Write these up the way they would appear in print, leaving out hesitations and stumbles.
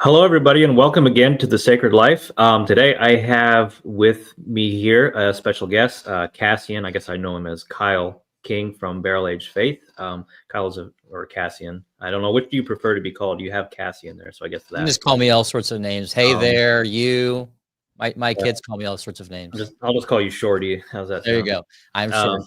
Hello, everybody, and welcome again to The Sacred Life. Today, I have with me here a special guest, Cassian. I guess I know him as Kyle King from Barrel Age Faith. Kyle's or Cassian. I don't know, which do you prefer to be called? You have Cassian there, so I guess You can that. just call me all sorts of names. Hey there, you. My Yeah, kids call me all sorts of names. I'll just call you Shorty. How's that There you sound? go. I'm Um,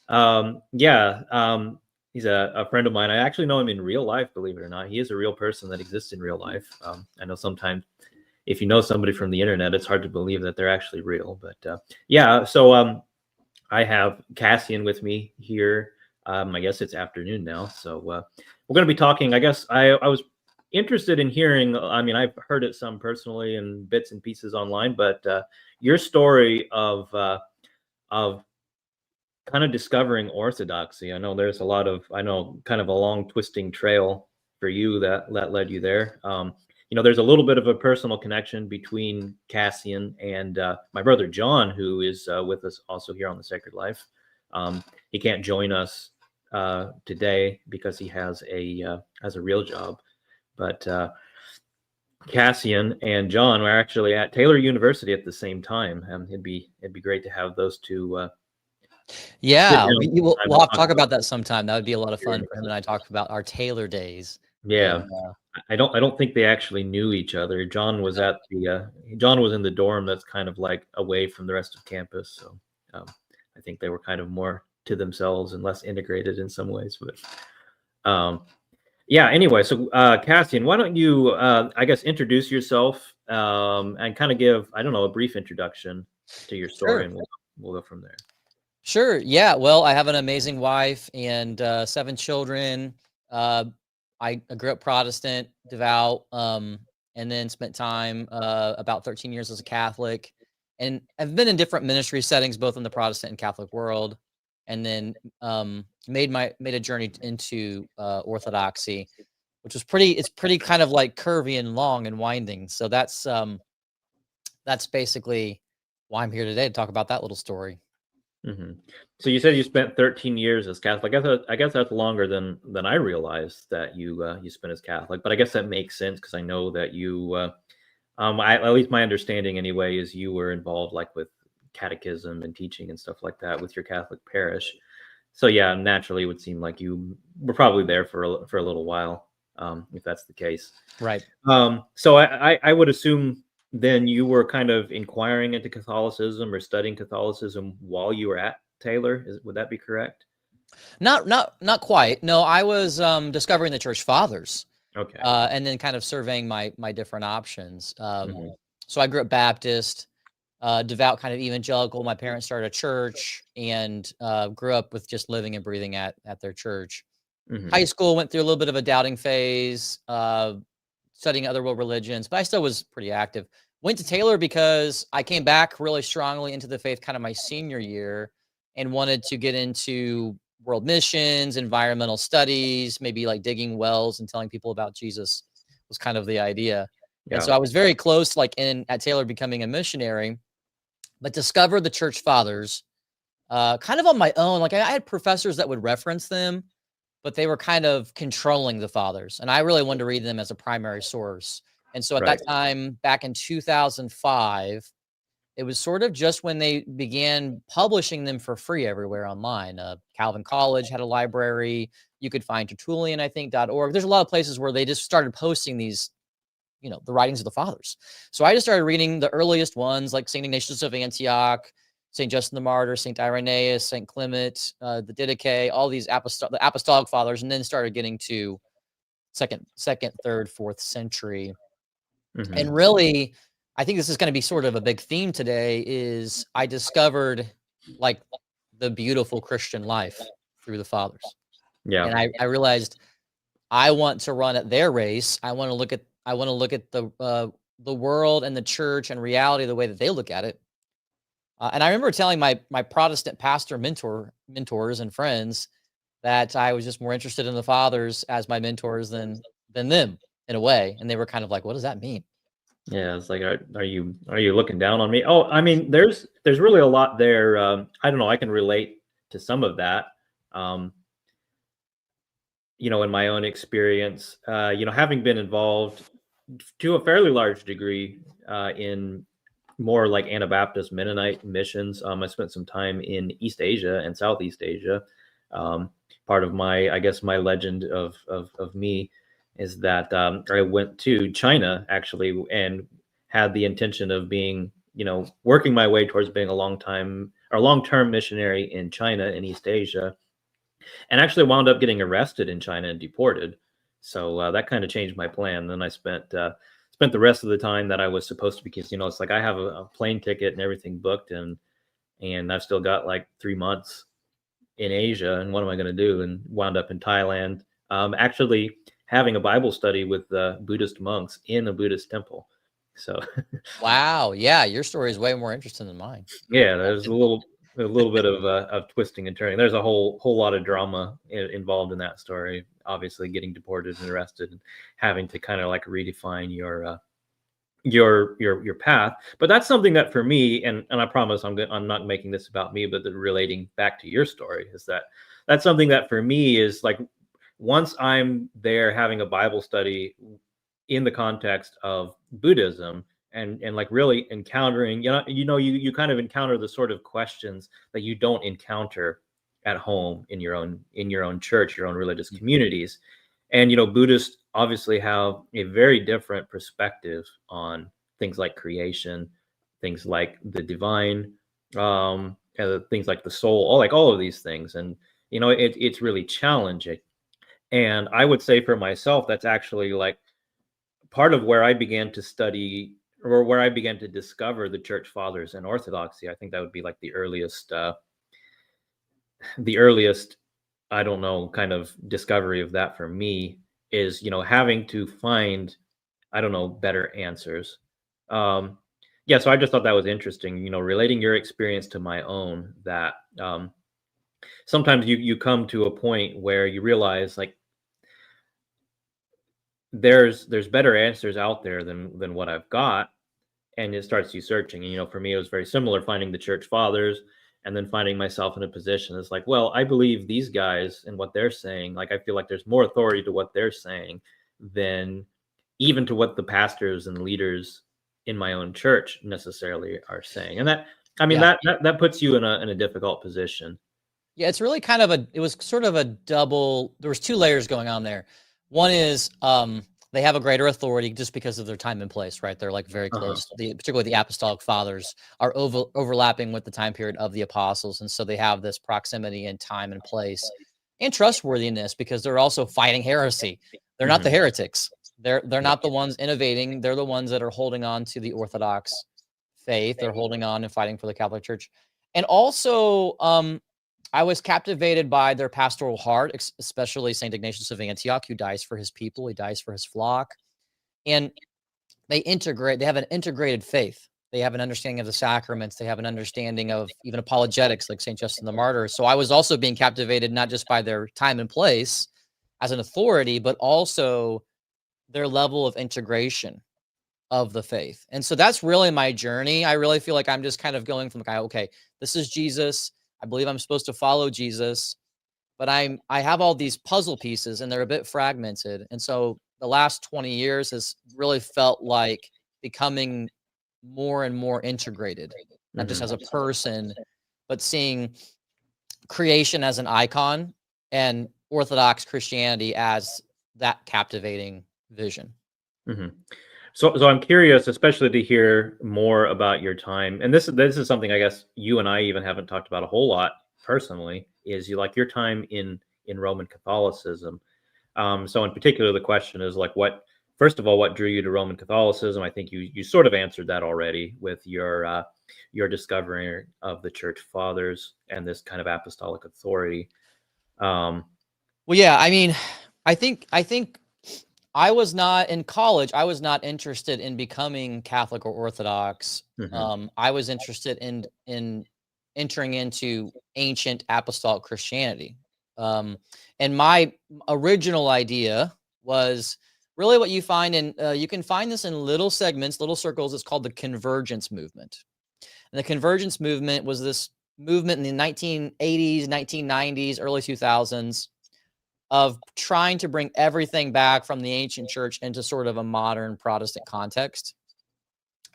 short. yeah, he's a friend of mine. I actually know him in real life, believe it or not. He is a real person that exists in real life. I know sometimes if you know somebody from the internet, it's hard to believe that they're actually real. But yeah, so I have Cassian with me here. I guess it's afternoon now, so we're going to be talking. I guess I was interested in hearing. I mean, I've heard it some personally and bits and pieces online, but your story of kind of discovering orthodoxy. I know there's a lot of, I know, kind of a long twisting trail for you that led you there. There's a little bit of a personal connection between Cassian and my brother John, who is with us also here on the Sacred Life. He can't join us today because he has a real job, but Cassian and John were actually at Taylor University at the same time. It'd be great to have those two. Yeah, we'll have to talk about that. that sometime. That would be a lot of fun for him and I talk about our Taylor days. Yeah. And, I don't think they actually knew each other. John was at the John was in the dorm that's kind of like away from the rest of campus. So I think they were kind of more to themselves and less integrated in some ways. But yeah, anyway, so Cassian, why don't you I guess introduce yourself and kind of give, I don't know, a brief introduction to your story, Sure. and we'll go from there. Sure. Yeah. Well, I have an amazing wife and 7 children. I grew up Protestant, devout, and then spent time about 13 years as a Catholic. And I've been in different ministry settings, both in the Protestant and Catholic world. And then made a journey into Orthodoxy, which was it's pretty kind of like curvy and long and winding. So that's basically why I'm here today to talk about that little story. Mm-hmm. So you said you spent 13 years as Catholic. I guess that's longer than I realized that you spent as Catholic. But I guess that makes sense because I know that you, at least my understanding anyway, is you were involved like with catechism and teaching and stuff like that with your Catholic parish. So yeah, naturally, it would seem like you were probably there for a little while, if that's the case. Right. So I would assume then you were kind of inquiring into Catholicism or studying Catholicism while you were at Taylor. Would that be correct? Not quite. No, I was discovering the church fathers. Okay. And then kind of surveying my different options. So I grew up Baptist, devout, kind of evangelical. My parents started a church and grew up with just living and breathing at their church. High school, went through a little bit of a doubting phase, studying other world religions, but I still was pretty active. Went to Taylor because I came back really strongly into the faith kind of my senior year and wanted to get into world missions, environmental studies, maybe like digging wells and telling people about Jesus was kind of the idea. Yeah. And so I was very close, like at Taylor, becoming a missionary, but discovered the church fathers kind of on my own. Like I had professors that would reference them, but they were kind of controlling the fathers. And I really wanted to read them as a primary source. And so at that time, back in 2005, it was sort of just when they began publishing them for free everywhere online. Calvin College had a library. You could find Tertullian, I think, .org. There's a lot of places where they just started posting these, the writings of the fathers. So I just started reading the earliest ones, like St. Ignatius of Antioch, St. Justin the Martyr, St. Irenaeus, St. Clement, the Didache, all these the apostolic fathers, and then started getting to second, third, fourth century. And really, I think this is going to be sort of a big theme today, is I discovered like the beautiful Christian life through the fathers. Yeah. And I realized I want to run at their race. I want to look at the world and the church and reality the way that they look at it. And I remember telling my Protestant pastor mentors and friends that I was just more interested in the fathers as my mentors than them in a way. And they were kind of like, what does that mean? Yeah, it's like, are you looking down on me? Oh, I mean, there's really a lot there. I don't know. I can relate to some of that. In my own experience, having been involved to a fairly large degree in more like Anabaptist Mennonite missions. I spent some time in East Asia and Southeast Asia. Part of my, I guess, my legend of me is that I went to China actually and had the intention of being, working my way towards being a long-term missionary in China and East Asia, and actually wound up getting arrested in China and deported. So that kind of changed my plan. Then I spent the rest of the time that I was supposed to, because it's like I have a plane ticket and everything booked, and I've still got like 3 months in Asia, and what am I going to do? And wound up in Thailand, actually having a Bible study with Buddhist monks in a Buddhist temple. So Wow. Yeah, your story is way more interesting than mine. yeah, there's a little bit of twisting and turning. There's a whole lot of drama involved in that story. Obviously, getting deported and arrested, and having to kind of like redefine your path. But that's something that for me, and I promise I'm not making this about me, but relating back to your story, is that's something that for me is like, once I'm there having a Bible study in the context of Buddhism, and like really encountering, you kind of encounter the sort of questions that you don't encounter at home in your own church, your own religious communities. And Buddhists obviously have a very different perspective on things like creation, things like the divine, things like the soul, all of these things. And it's really challenging. And I would say for myself, that's actually like part of where I began to study, or where I began to discover the church fathers and Orthodoxy. I think that would be like the earliest, I don't know, kind of discovery of that for me, is, having to find, I don't know, better answers. Yeah, so I just thought that was interesting, relating your experience to my own, that sometimes you come to a point where you realize like there's better answers out there than what I've got, and it starts you searching. And for me, it was very similar, finding the church fathers, and then finding myself in a position. It's like, well, I believe these guys and what they're saying. Like, I feel like there's more authority to what they're saying than even to what the pastors and leaders in my own church necessarily are saying. And that, I mean, Yeah. that puts you in a difficult position. Yeah, it's really kind of it was sort of a double, there was two layers going on there. One is they have a greater authority just because of their time and place, right? They're like very close. Particularly the apostolic fathers are overlapping with the time period of the apostles. And so they have this proximity in time and place and trustworthiness, because they're also fighting heresy. They're not the heretics. They're not the ones innovating. They're the ones that are holding on to the Orthodox faith. They're holding on and fighting for the Catholic Church. And also, I was captivated by their pastoral heart, especially St. Ignatius of Antioch, who dies for his people. He dies for his flock. And they have an integrated faith. They have an understanding of the sacraments. They have an understanding of even apologetics, like St. Justin the Martyr. So I was also being captivated, not just by their time and place as an authority, but also their level of integration of the faith. And so that's really my journey. I really feel like I'm just kind of going from like, okay, this is Jesus. I believe I'm supposed to follow Jesus, but I have all these puzzle pieces and they're a bit fragmented. And so the last 20 years has really felt like becoming more and more integrated, not just as a person, but seeing creation as an icon and Orthodox Christianity as that captivating vision. So I'm curious, especially to hear more about your time. And this is something I guess you and I even haven't talked about a whole lot personally, is your time in Roman Catholicism. So in particular, the question is like, first of all, what drew you to Roman Catholicism? I think you sort of answered that already with your discovery of the church fathers and this kind of apostolic authority. Well, yeah, I mean, I think I was not in college. I was not interested in becoming Catholic or Orthodox. I was interested in entering into ancient apostolic Christianity. And my original idea was really what you find in, you can find this in little segments, little circles. It's called the convergence movement. And the convergence movement was this movement in the 1980s, 1990s, early 2000s of trying to bring everything back from the ancient church into sort of a modern Protestant context,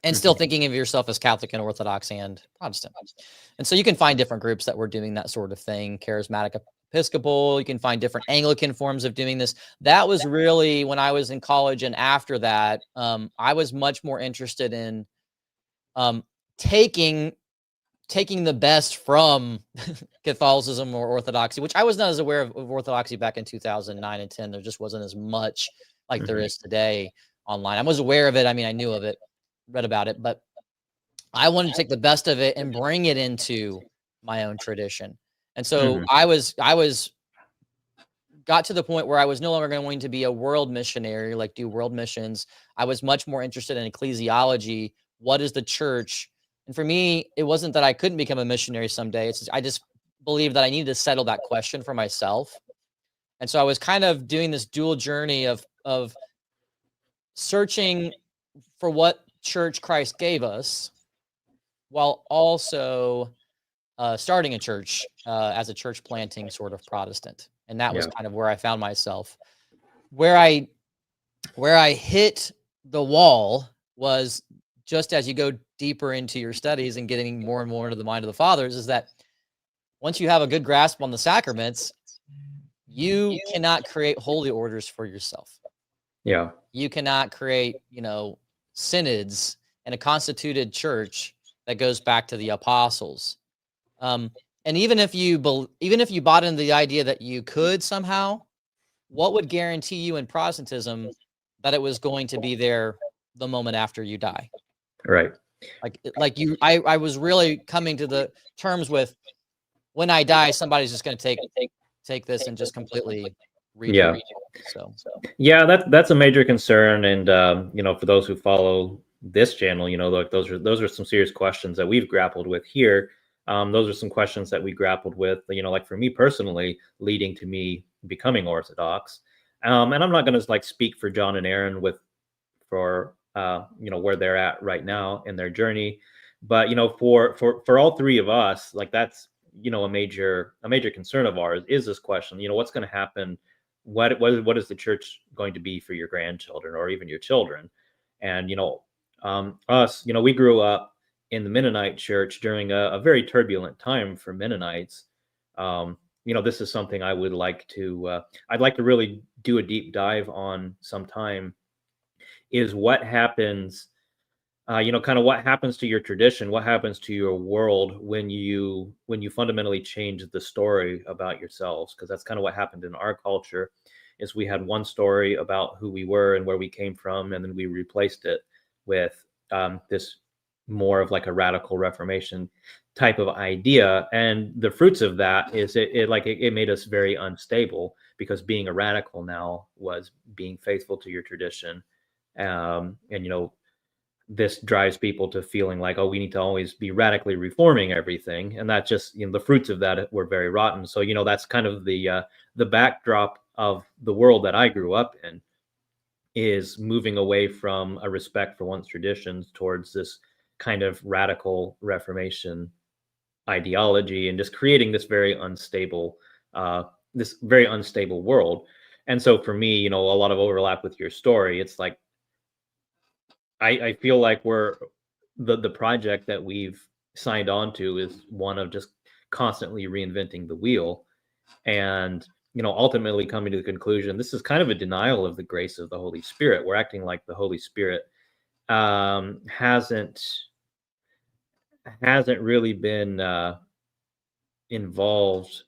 and still thinking of yourself as Catholic and Orthodox and Protestant. And so you can find different groups that were doing that sort of thing, charismatic Episcopal. You can find different Anglican forms of doing this. That was really when I was in college, and after that, I was much more interested in taking the best from Catholicism or Orthodoxy, which I was not as aware of Orthodoxy back in 2009 and 10. There just wasn't as much like there is today online. I was aware of it. I mean, I knew of it, read about it, but I wanted to take the best of it and bring it into my own tradition. And so got to the point where I was no longer going to be a world missionary, like do world missions. I was much more interested in ecclesiology. What is the church? And for me, it wasn't that I couldn't become a missionary someday. It's just, I just believed that I needed to settle that question for myself. And so I was kind of doing this dual journey of searching for what church Christ gave us, while also starting a church as a church planting sort of Protestant. And that was kind of where I found myself. Where I hit the wall was just as you go deeper into your studies and getting more and more into the mind of the fathers, is that once you have a good grasp on the sacraments, you cannot create holy orders for yourself. Yeah. You cannot create, synods and a constituted church that goes back to the apostles. And even if you bought into the idea that you could somehow, what would guarantee you in Protestantism that it was going to be there the moment after you die? Right. I was really coming to the terms with, when I die, somebody's just going to take this and just completely redo it. So yeah, that's a major concern. And for those who follow this channel, like those are some serious questions that we've grappled with here. Those are some questions that we grappled with, like for me personally, leading to me becoming Orthodox. And I'm not going to speak for John and Aaron for where they're at right now in their journey, but for all three of us, that's a major concern of ours is this question. What's going to happen? What is the church going to be for your grandchildren or even your children? And us, we grew up in the Mennonite church during a very turbulent time for Mennonites. This is something I would like to I'd like to really do a deep dive on sometime, is what happens, kind of what happens to your tradition, what happens to your world when you fundamentally change the story about yourselves. Because that's kind of what happened in our culture, is we had one story about who we were and where we came from, and then we replaced it with this more of a radical Reformation type of idea. And the fruits of that is it made us very unstable, because being a radical now was being faithful to your tradition. And this drives people to feeling like, oh, we need to always be radically reforming everything, and that just the fruits of that were very rotten. So that's kind of the backdrop of the world that I grew up in, is moving away from a respect for one's traditions towards this kind of radical Reformation ideology, and just creating this very unstable world. And so for me, a lot of overlap with your story. It's like I feel like we're the project that we've signed on to is one of just constantly reinventing the wheel, and ultimately coming to the conclusion this is kind of a denial of the grace of the Holy Spirit. We're acting like the Holy Spirit hasn't really been involved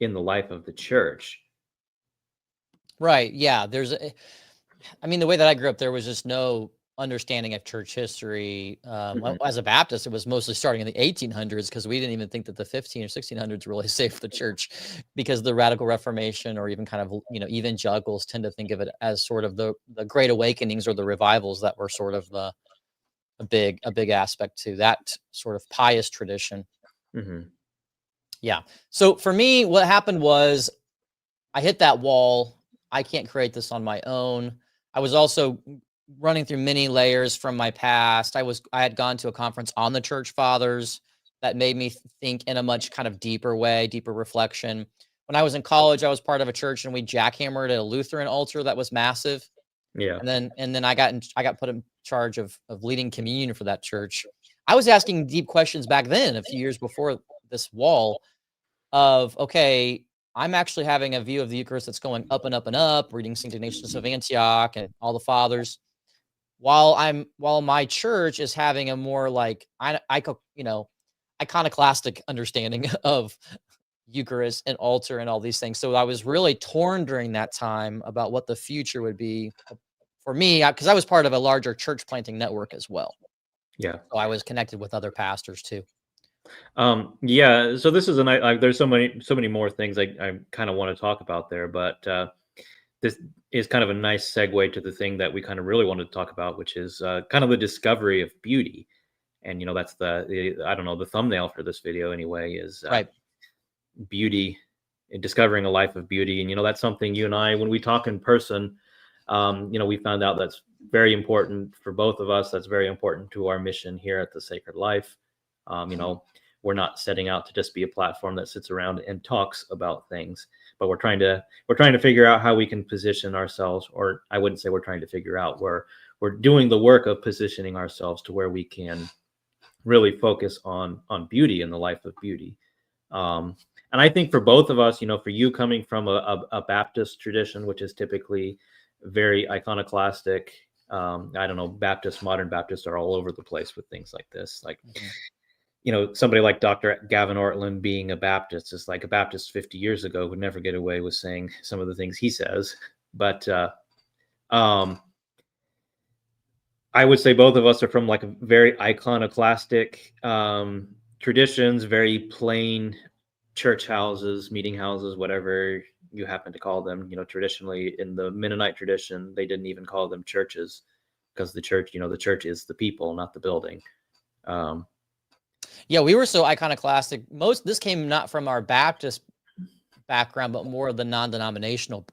in the life of the church. Right. Yeah. The way that I grew up, there was just no understanding of church history. As a Baptist, it was mostly starting in the 1800s, because we didn't even think that the 15 or 1600s really saved the church, because the radical Reformation, or even kind of evangelicals, tend to think of it as sort of the Great Awakenings or the revivals that were sort of a big aspect to that sort of pious tradition. Yeah. So for me, what happened was I hit that wall. I can't create this on my own. I was also running through many layers from my past. I had gone to a conference on the church fathers that made me think in a much kind of deeper way, deeper reflection. when I was in college, I was part of a church and we jackhammered at a Lutheran altar that was massive. Yeah. And then I got put in charge of leading communion for that church. I was asking deep questions back then, a few years before this wall, of, okay, I'm actually having a view of the Eucharist that's going up and up and up, reading St. Ignatius of Antioch and all the fathers, while my church is having a more like iconoclastic understanding of Eucharist and altar and all these things. So I was really torn during that time about what the future would be for me, because I was part of a larger church planting network as well. Yeah. So I was connected with other pastors too. Yeah. So this is there's so many more things I kind of want to talk about there, but this is kind of a nice segue to the thing that we kind of really wanted to talk about, which is kind of the discovery of beauty. And, that's the I don't know, the thumbnail for this video anyway is Right. beauty and discovering a life of beauty. And, that's something you and I, when we talk in person, we found out that's very important for both of us. That's very important to our mission here at the Sacred Life. We're not setting out to just be a platform that sits around and talks about things, but we're trying to figure out how we can position ourselves, or I wouldn't say we're trying to figure out, we're doing the work of positioning ourselves to where we can really focus on beauty and the life of beauty. And I think for both of us, for you coming from a Baptist tradition, which is typically very iconoclastic, I don't know, modern Baptists are all over the place with things like this. Like, somebody like Dr. Gavin Ortland being a Baptist is like a Baptist 50 years ago would never get away with saying some of the things he says. But I would say both of us are from like a very iconoclastic traditions, very plain church houses, meeting houses, whatever you happen to call them. Traditionally in the Mennonite tradition, they didn't even call them churches, because the church is the people, not the building. Yeah, we were so iconoclastic. This came not from our Baptist background, but more of the non-denominational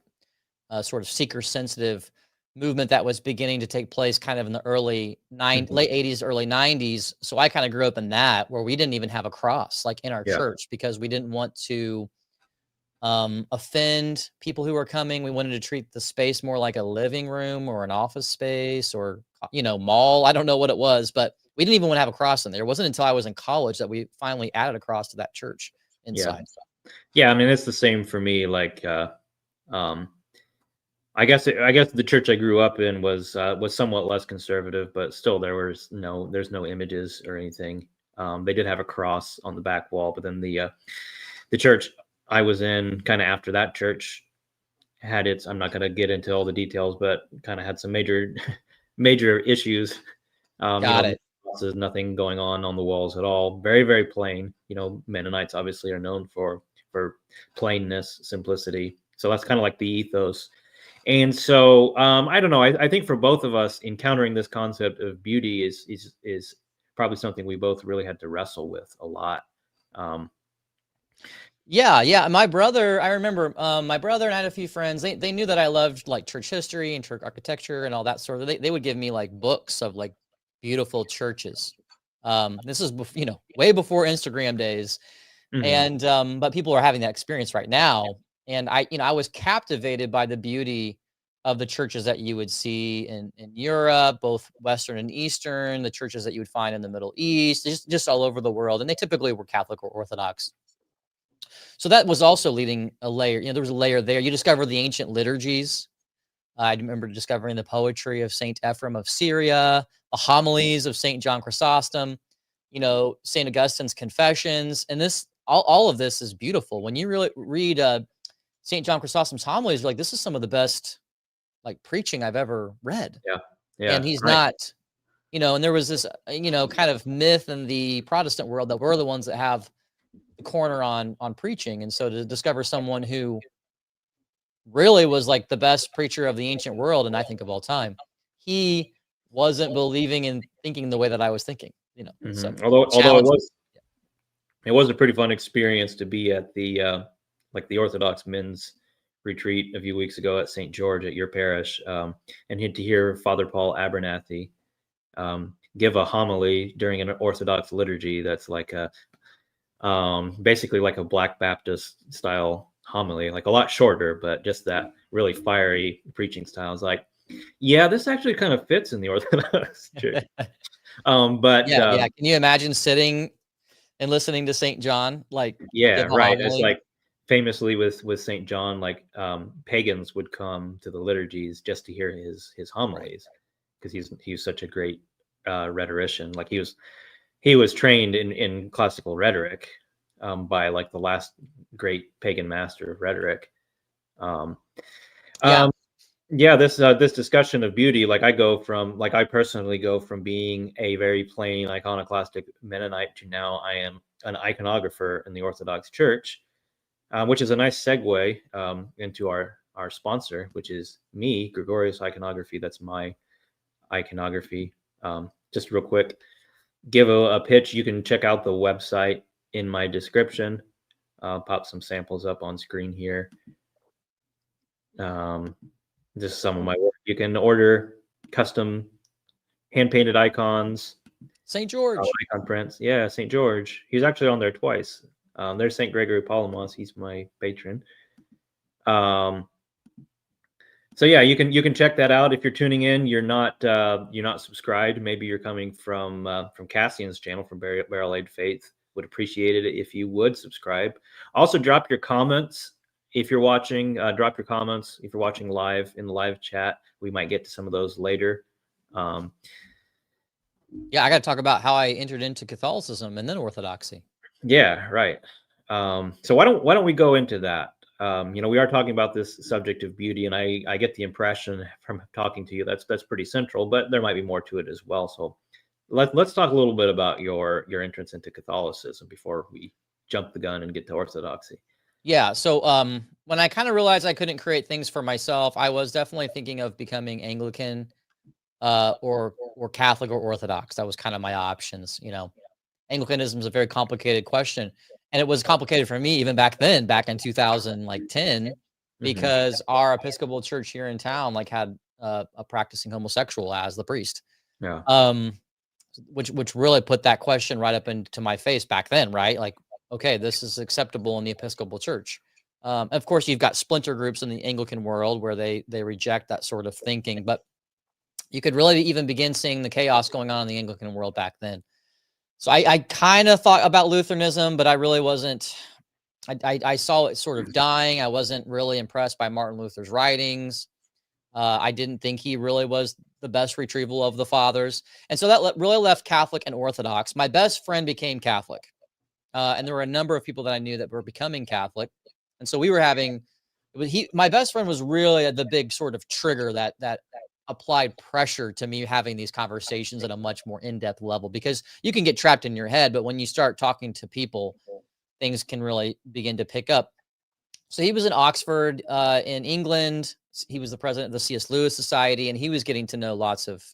sort of seeker-sensitive movement that was beginning to take place kind of in the late 80s, early 90s. So I kind of grew up in that, where we didn't even have a cross like in our church, because we didn't want to offend people who were coming. We wanted to treat the space more like a living room or an office space or, mall. I don't know what it was, but we didn't even want to have a cross in there. It wasn't until I was in college that we finally added a cross to that church inside. Yeah. I mean, it's the same for me. Like, I guess the church I grew up in was somewhat less conservative, but still there's no images or anything. They did have a cross on the back wall, but then the church I was in kind of after that church had I'm not going to get into all the details, but kind of had some major issues. Got it. There's nothing going on the walls at all. Very, very plain. Mennonites obviously are known for plainness, simplicity. So that's kind of like the ethos. And so I don't know. I think for both of us, encountering this concept of beauty is probably something we both really had to wrestle with a lot. Yeah. My brother, I remember my brother and I had a few friends. They knew that I loved like church history and church architecture and all that sort of. They would give me like books of like beautiful churches. This is way before Instagram days, and but people are having that experience right now. And I was captivated by the beauty of the churches that you would see in Europe, both Western and Eastern, the churches that you would find in the Middle East, just all over the world. And they typically were Catholic or Orthodox. So that was also leading a layer. There was a layer there. You discover the ancient liturgies. I remember discovering the poetry of Saint Ephrem of Syria, the homilies of Saint John Chrysostom, Saint Augustine's Confessions. And all of this is beautiful. When you really read St. John Chrysostom's homilies, you're like, this is some of the best like preaching I've ever read. Yeah. And he's not, and there was this, kind of myth in the Protestant world that we're the ones that have the corner on preaching. And so to discover someone who really was like the best preacher of the ancient world, and I think of all time, he wasn't believing and thinking the way that I was thinking, So although it was a pretty fun experience to be at the the Orthodox men's retreat a few weeks ago at St. George at your parish, and to hear Father Paul Abernathy give a homily during an Orthodox liturgy that's like basically like a Black Baptist style homily, like a lot shorter, but just that really fiery preaching style. I was like, yeah, this actually kind of fits in the Orthodox Church. Yeah. Can you imagine sitting and listening to St. John yeah, give a right. It's homily? like famously with St. John, like pagans would come to the liturgies just to hear his homilies, because he's such a great rhetorician. Like he was trained in classical rhetoric by like the last great pagan master of rhetoric. Um, Yeah. yeah, this discussion of beauty, like I personally go from being a very plain iconoclastic Mennonite to now I am an iconographer in the Orthodox Church, which is a nice segue into our sponsor, which is me, Gregorius Iconography. That's my iconography. Just real quick, give a pitch. You can check out the website in my description. Pop some samples up on screen here. This is some of my work. You can order custom hand-painted icons. St. George. Icon prints. Yeah, St. George. He's actually on there twice. There's St. Gregory Palamas. He's my patron. So yeah, you can check that out. If you're tuning in, you're not subscribed. Maybe you're coming from Cassian's channel, from Barrel Age Faith. Would appreciate it if you would subscribe. Also, drop your comments if you're watching. Drop your comments if you're watching live in the live chat. We might get to some of those later. Yeah, I got to talk about how I entered into Catholicism and then Orthodoxy. Yeah, right. So why don't we go into that? We are talking about this subject of beauty, and I get the impression from talking to you that's pretty central, but there might be more to it as well. So let's talk a little bit about your entrance into Catholicism before we jump the gun and get to Orthodoxy. Yeah. So when I kind of realized I couldn't create things for myself, I was definitely thinking of becoming Anglican or Catholic or Orthodox. That was kind of my options. Anglicanism is a very complicated question. And it was complicated for me even back then, back in 2010, because our Episcopal church here in town had a practicing homosexual as the priest. Yeah. Which really put that question right up into my face back then, right? Like, okay, this is acceptable in the Episcopal church. Of course, you've got splinter groups in the Anglican world where they reject that sort of thinking, but you could really even begin seeing the chaos going on in the Anglican world back then. So I kind of thought about Lutheranism, but I really wasn't. I saw it sort of dying. I wasn't really impressed by Martin Luther's writings. I didn't think he really was the best retrieval of the fathers. And so that really left Catholic and Orthodox. My best friend became Catholic. And there were a number of people that I knew that were becoming Catholic. And so we were having, my best friend was really the big sort of trigger that applied pressure to me having these conversations at a much more in-depth level, because you can get trapped in your head, but when you start talking to people, things can really begin to pick up. So he was in Oxford, in England. He was the president of the C.S. Lewis Society, and he was getting to know lots of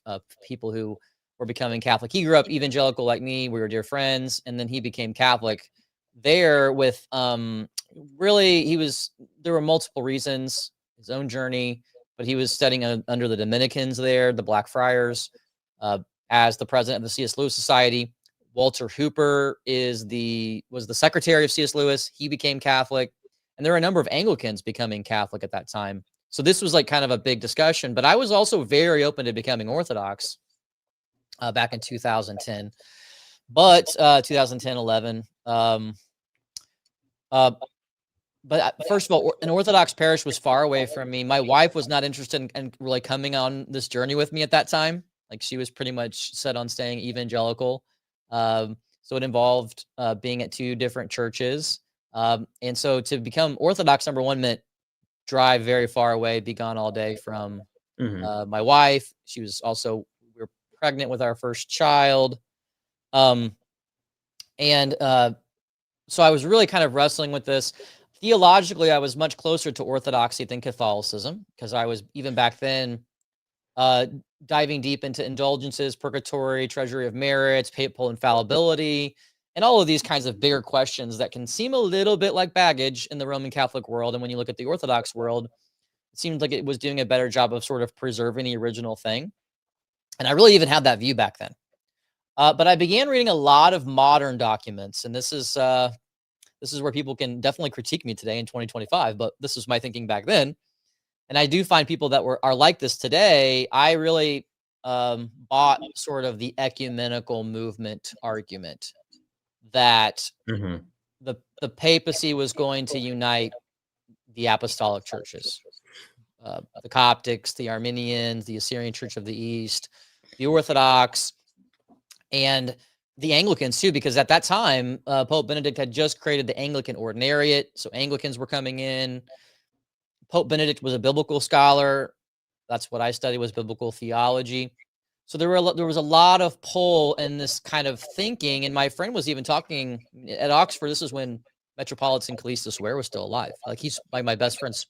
people who were becoming Catholic. He grew up evangelical like me. We were dear friends, and then he became Catholic there with there were multiple reasons, his own journey, but he was studying under the Dominicans there, the Black Friars, as the president of the C.S. Lewis Society. Walter Hooper was the secretary of C.S. Lewis. He became Catholic, and there were a number of Anglicans becoming Catholic at that time. So this was kind of a big discussion, but I was also very open to becoming Orthodox back in 2010, but 2010, 11. But first of all, an Orthodox parish was far away from me. My wife was not interested in really coming on this journey with me at that time. She was pretty much set on staying evangelical. So it involved being at two different churches. And so to become Orthodox, number one, meant drive very far away, be gone all day from my wife. We were pregnant with our first child. So I was really kind of wrestling with this. Theologically, I was much closer to Orthodoxy than Catholicism, because I was, even back then, diving deep into indulgences, purgatory, treasury of merits, papal infallibility, and all of these kinds of bigger questions that can seem a little bit like baggage in the Roman Catholic world. And when you look at the Orthodox world, it seemed like it was doing a better job of sort of preserving the original thing. And I really even had that view back then. But I began reading a lot of modern documents, and this is this is where people can definitely critique me today in 2025, but this is my thinking back then. And I do find people that are like this today. I really bought sort of the ecumenical movement argument that Mhm. the papacy was going to unite the apostolic churches, the Coptics, the Armenians, the Assyrian Church of the East, the Orthodox, and the Anglicans too, because at that time, Pope Benedict had just created the Anglican Ordinariate. So Anglicans were coming in. Pope Benedict was a biblical scholar. That's what I studied, was biblical theology. So there was a lot of pull in this kind of thinking. And my friend was even talking at Oxford. This is when Metropolitan Callistus Ware was still alive. Like, he's like my best friends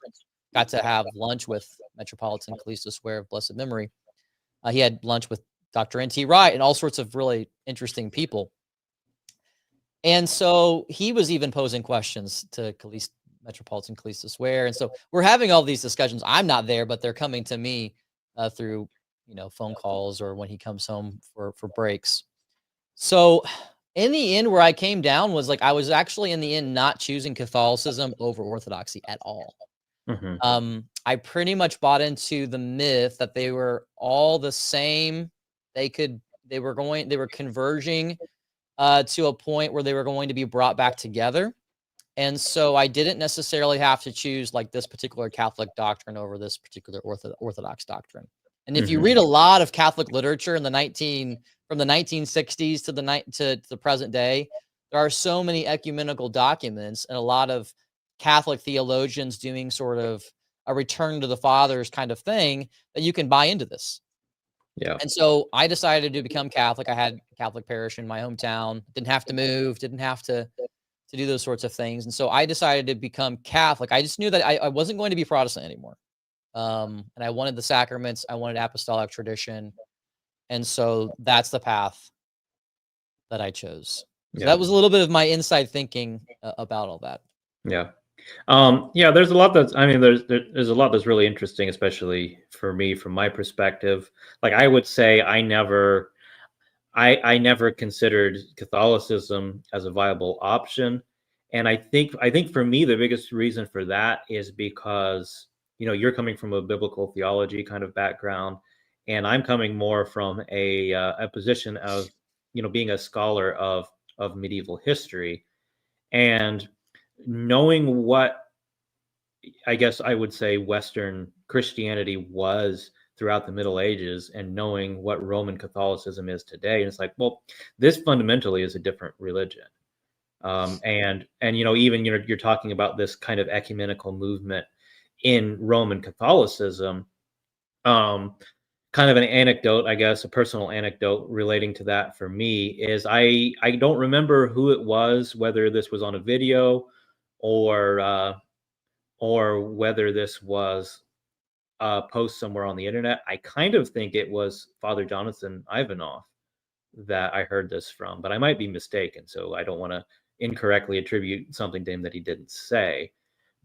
got to have lunch with Metropolitan Callistus Ware of blessed memory. He had lunch with Dr. N.T. Wright and all sorts of really interesting people. And so he was even posing questions to Metropolitan Callistus Ware. And so we're having all these discussions. I'm not there, but they're coming to me through, phone calls or when he comes home for breaks. So in the end, where I came down was like, I was actually in the end not choosing Catholicism over Orthodoxy at all. Mhm. I pretty much bought into the myth that they were all the same. They were converging to a point where they were going to be brought back together. And so I didn't necessarily have to choose like this particular Catholic doctrine over this particular Orthodox doctrine. And if you Mhm. read a lot of Catholic literature in from the 1960s to the present day, there are so many ecumenical documents and a lot of Catholic theologians doing sort of a return to the fathers kind of thing that you can buy into this. Yeah. And so I decided to become Catholic. I had a Catholic parish in my hometown, didn't have to move, didn't have to do those sorts of things. And so I decided to become Catholic. I just knew that I wasn't going to be Protestant anymore. And I wanted the sacraments. I wanted apostolic tradition. And so that's the path that I chose. So Yeah. that was a little bit of my inside thinking about all that. Yeah. Yeah, there's a lot there's a lot that's really interesting, especially for me from my perspective. Like, I would say I never considered Catholicism as a viable option. And I think for me the biggest reason for that is because, you're coming from a biblical theology kind of background, and I'm coming more from a position of, being a scholar of medieval history, and knowing what I guess I would say Western Christianity was throughout the Middle Ages, and knowing what Roman Catholicism is today. And it's like, well, this fundamentally is a different religion. And even you're talking about this kind of ecumenical movement in Roman Catholicism. Um, Kind of an anecdote, I guess, a personal anecdote relating to that for me is I don't remember who it was, whether this was on a video or whether this was a post somewhere on the internet. I kind of think it was Father Jonathan Ivanov that I heard this from, but I might be mistaken. So I don't want to incorrectly attribute something to him that he didn't say.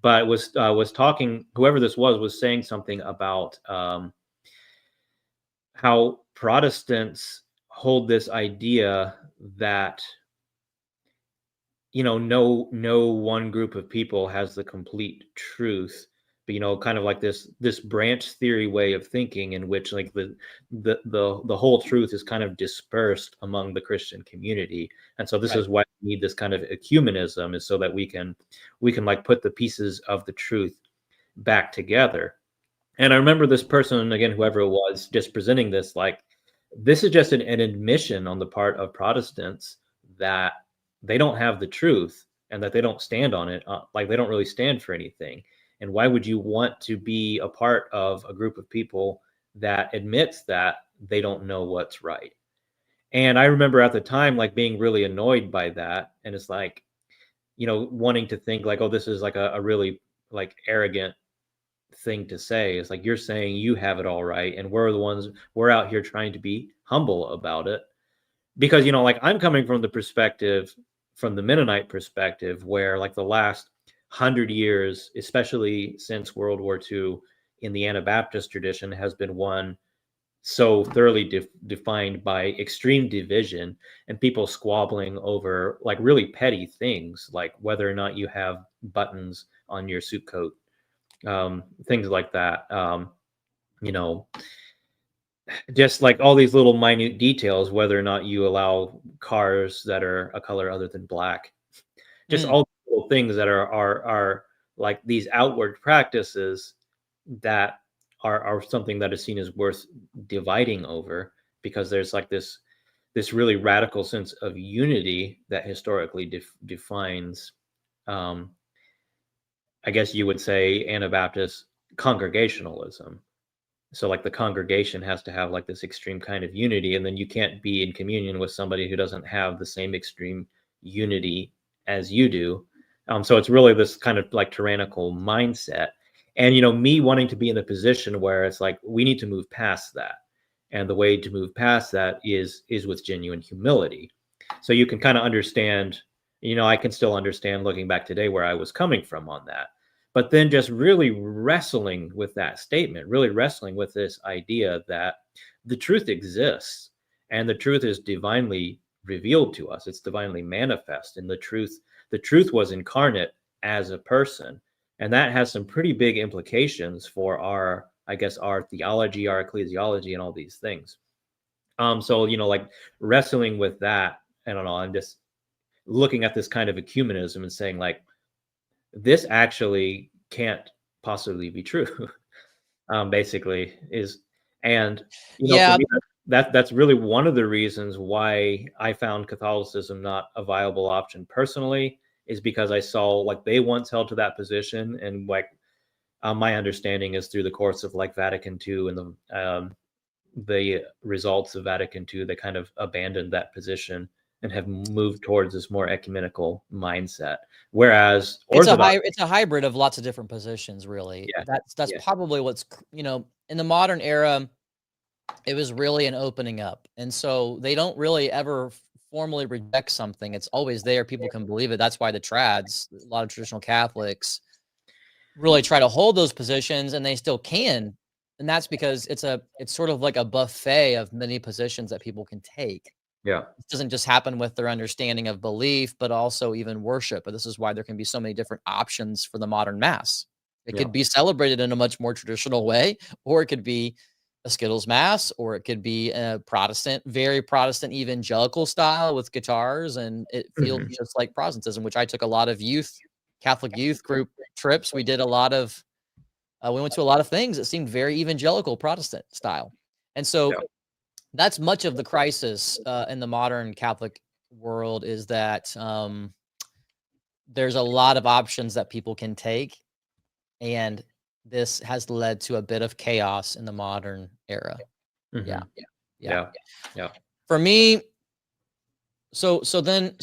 But was talking. Whoever this was saying something about how Protestants hold this idea that no one group of people has the complete truth, but kind of like this branch theory way of thinking, in which like the whole truth is kind of dispersed among the Christian community. And so this Right. is why we need this kind of ecumenism, is so that we can like put the pieces of the truth back together. And I remember this person, again, whoever it was, just presenting this like, this is just an admission on the part of Protestants that they don't have the truth, and that they don't stand on it. Like, they don't really stand for anything. And why would you want to be a part of a group of people that admits that they don't know what's right? And I remember at the time, like, being really annoyed by that. And it's like, wanting to think like, oh, this is like a really like arrogant thing to say. Is like, you're saying you have it all right, and we're out here trying to be humble about it. Because like, I'm coming from the Mennonite perspective, where like the last 100 years, especially since World War II, in the Anabaptist tradition, has been one so thoroughly defined by extreme division and people squabbling over like really petty things, like whether or not you have buttons on your suit coat, things like that. You know, just like all these little minute details, whether or not you allow cars that are a color other than black, just Mm. all little things that are like these outward practices that are something that is seen as worth dividing over, because there's like this really radical sense of unity that historically defines, um, I guess you would say, Anabaptist congregationalism. So like the congregation has to have like this extreme kind of unity, and then you can't be in communion with somebody who doesn't have the same extreme unity as you do. So it's really this kind of like tyrannical mindset. And me wanting to be in a position where it's like we need to move past that, and the way to move past that is with genuine humility. So you can kind of understand, I can still understand looking back today where I was coming from on that. But then just really wrestling with that statement, really wrestling with this idea that the truth exists, and the truth is divinely revealed to us. It's divinely manifest, and the truth was incarnate as a person. And that has some pretty big implications for our, I guess, our theology, our ecclesiology, and all these things. So, like wrestling with that, I don't know, I'm just looking at this kind of ecumenism and saying, like, this actually can't possibly be true. Basically is, and for Yeah. me, that's really one of the reasons why I found Catholicism not a viable option personally, is because I saw like they once held to that position, and like my understanding is through the course of like Vatican II and the results of Vatican II, they kind of abandoned that position and have moved towards this more ecumenical mindset. Whereas Orthodox, It's a hybrid of lots of different positions, really. yeah, That's yeah, probably what's, in the modern era, it was really an opening up. And so they don't really ever formally reject something. It's always there. People can believe it. That's why the trads, a lot of traditional Catholics, really try to hold those positions, and they still can. And that's because it's sort of like a buffet of many positions that people can take. yeah, It doesn't just happen with their understanding of belief, but also even worship. But this is why there can be so many different options for the modern mass. It yeah. could be celebrated in a much more traditional way, or it could be a Skittles mass, or it could be a Protestant, very Protestant evangelical style with guitars, and it feels Mhm. just like Protestantism, which I took a lot of Catholic youth group trips. We did a lot of, we went to a lot of things that seemed very evangelical Protestant style. And so Yeah. that's much of the crisis in the modern Catholic world, is that there's a lot of options that people can take, and this has led to a bit of chaos in the modern era. Yeah, Mhm. yeah. Yeah. Yeah. For me, so then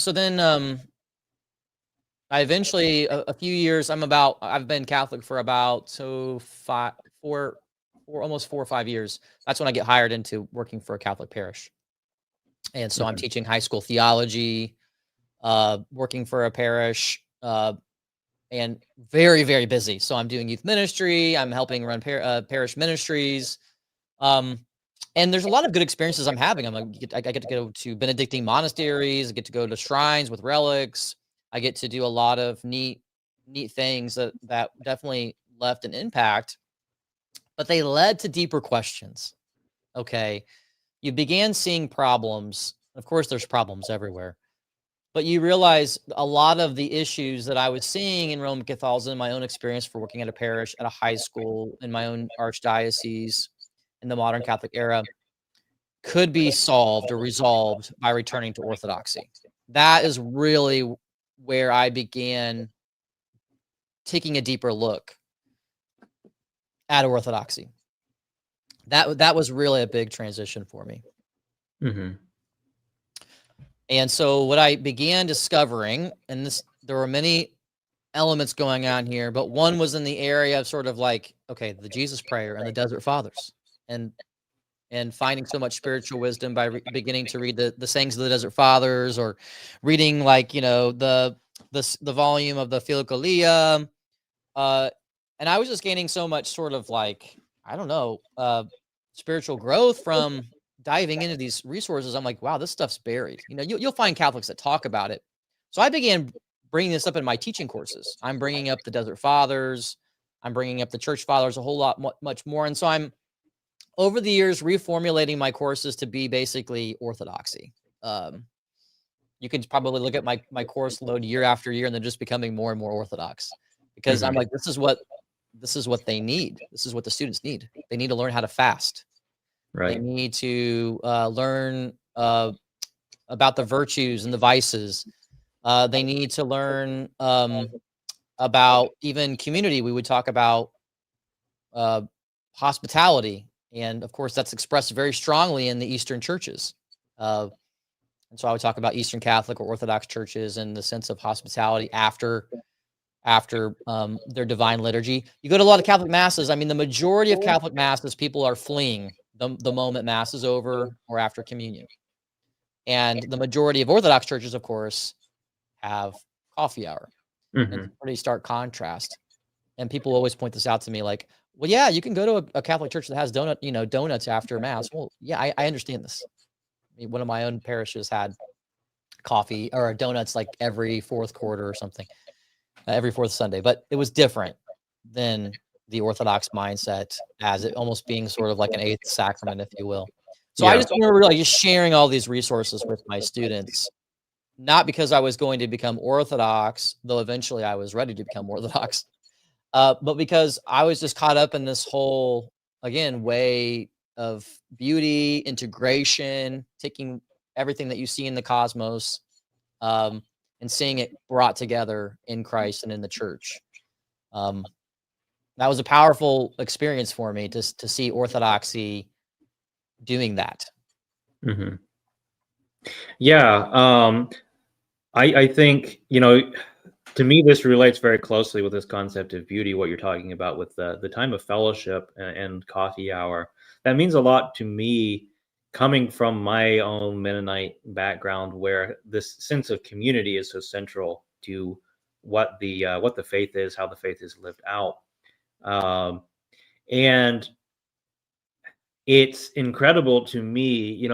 I eventually, a few years. I've been Catholic for about almost 4 or 5 years. That's when I get hired into working for a Catholic parish, and so I'm Mhm. teaching high school theology, working for a parish, and very, very busy. So I'm doing youth ministry. I'm helping run parish ministries. Um, and there's a lot of good experiences I'm having. I get to go to Benedictine monasteries. I get to go to shrines with relics. I get to do a lot of neat things that definitely left an impact, but they led to deeper questions. Okay. You began seeing problems. Of course, there's problems everywhere, but you realize a lot of the issues that I was seeing in Roman Catholicism, my own experience for working at a parish, at a high school, in my own archdiocese, in the modern Catholic era, could be solved or resolved by returning to Orthodoxy. That is really where I began taking a deeper look at Orthodoxy. That was really a big transition for me. Mhm. And so what I began discovering, and there were many elements going on here, but one was in the area of sort of like, okay, the Jesus prayer and the Desert Fathers, and finding so much spiritual wisdom by beginning to read the sayings of the Desert Fathers, or reading, like, the volume of the Philokalia, and I was just gaining so much sort of like, I don't know, spiritual growth from diving into these resources, I'm like, wow, this stuff's buried. You know, you'll find Catholics that talk about it. So I began bringing this up in my teaching courses. I'm bringing up the Desert Fathers. I'm bringing up the Church Fathers a whole lot, much more. And so I'm, over the years, reformulating my courses to be basically Orthodoxy. You can probably look at my course load year after year, and they're just becoming more and more Orthodox, because I'm like, this is what they need. This is what the students need. They need to learn how to fast. They Right. need to learn about the virtues and the vices. They need to learn about even community. We would talk about hospitality. And of course, that's expressed very strongly in the Eastern churches. And so I would talk about Eastern Catholic or Orthodox churches and the sense of hospitality after their divine liturgy. You go to a lot of Catholic masses. I mean, the majority of Catholic masses, people are fleeing the moment mass is over or after communion. And the majority of Orthodox churches, of course, have coffee hour. And it's a pretty stark contrast. And people always point this out to me, like, well, yeah, you can go to a Catholic church that has donuts after mass. Well, yeah, I understand this. I mean, one of my own parishes had coffee or donuts like every fourth quarter or something, every fourth Sunday, but it was different than the Orthodox mindset, as it almost being sort of like an eighth sacrament, if you will. So I just remember like just sharing all these resources with my students, not because I was going to become Orthodox, though eventually I was ready to become Orthodox, but because I was just caught up in this whole, again, way of beauty, integration, taking everything that you see in the cosmos, and seeing it brought together in Christ and in the church. That was a powerful experience for me to see Orthodoxy doing that. Yeah. I think, to me, this relates very closely with this concept of beauty, what you're talking about with the time of fellowship and coffee hour. That means a lot to me, coming from my own Mennonite background, where this sense of community is so central to what the faith is, how the faith is lived out. And it's incredible to me,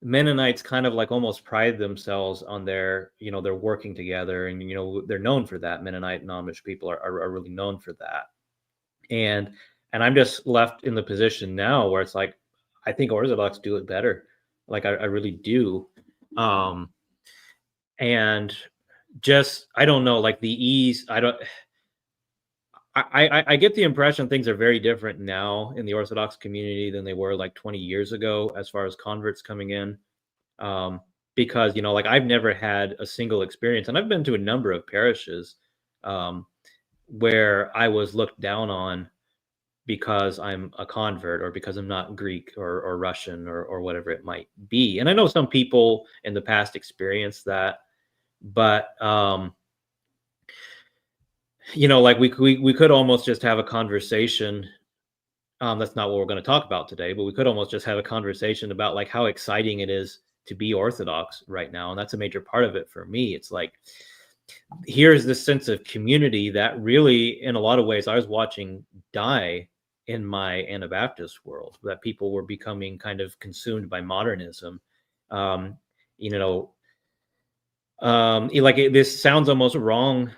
Mennonites kind of like almost pride themselves on their working together, and they're known for that. Mennonite and Amish people are really known for that. And I'm just left in the position now where it's like, I think Orthodox do it better. Like I really do. And just, I don't know, like the ease, I get the impression things are very different now in the Orthodox community than they were like 20 years ago, as far as converts coming in. Because, like I've never had a single experience, and I've been to a number of parishes where I was looked down on because I'm a convert, or because I'm not Greek or Russian or whatever it might be. And I know some people in the past experienced that, but like we could almost just have a conversation. That's not what we're going to talk about today, but we could almost just have a conversation about like how exciting it is to be Orthodox right now. And that's a major part of it for me. It's like, here's this sense of community that really, in a lot of ways, I was watching die in my Anabaptist world, that people were becoming kind of consumed by modernism. This sounds almost wrong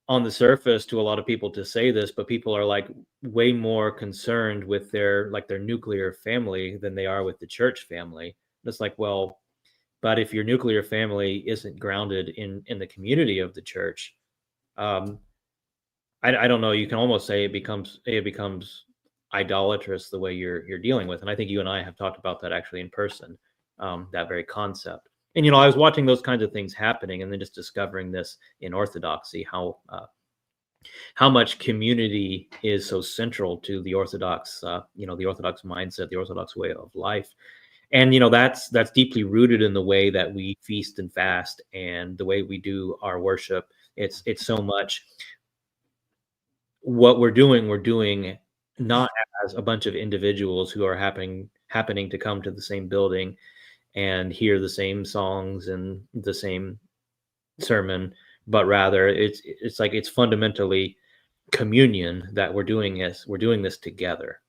on the surface to a lot of people to say this, but people are like way more concerned with their nuclear family than they are with the church family. And it's like, well, but if your nuclear family isn't grounded in the community of the church, I don't know. You can almost say it becomes idolatrous the way you're dealing with. And I think you and I have talked about that actually in person, that very concept. And I was watching those kinds of things happening, and then just discovering this in Orthodoxy, how much community is so central to the Orthodox, the Orthodox mindset, the Orthodox way of life. And that's deeply rooted in the way that we feast and fast, and the way we do our worship. It's so much what we're doing not as a bunch of individuals who are happening to come to the same building and hear the same songs and the same sermon, but rather it's like it's fundamentally communion, that we're doing this together.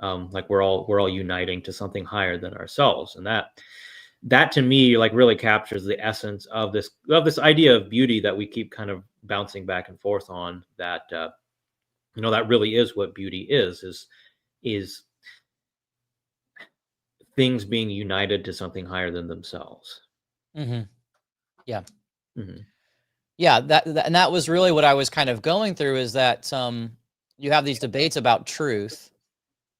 Like we're all uniting to something higher than ourselves, and that to me like really captures the essence of this idea of beauty that we keep kind of bouncing back and forth on. That that really is what beauty is things being united to something higher than themselves. Mm-hmm. Yeah. Mm-hmm. Yeah. And that was really what I was kind of going through, is that you have these debates about truth,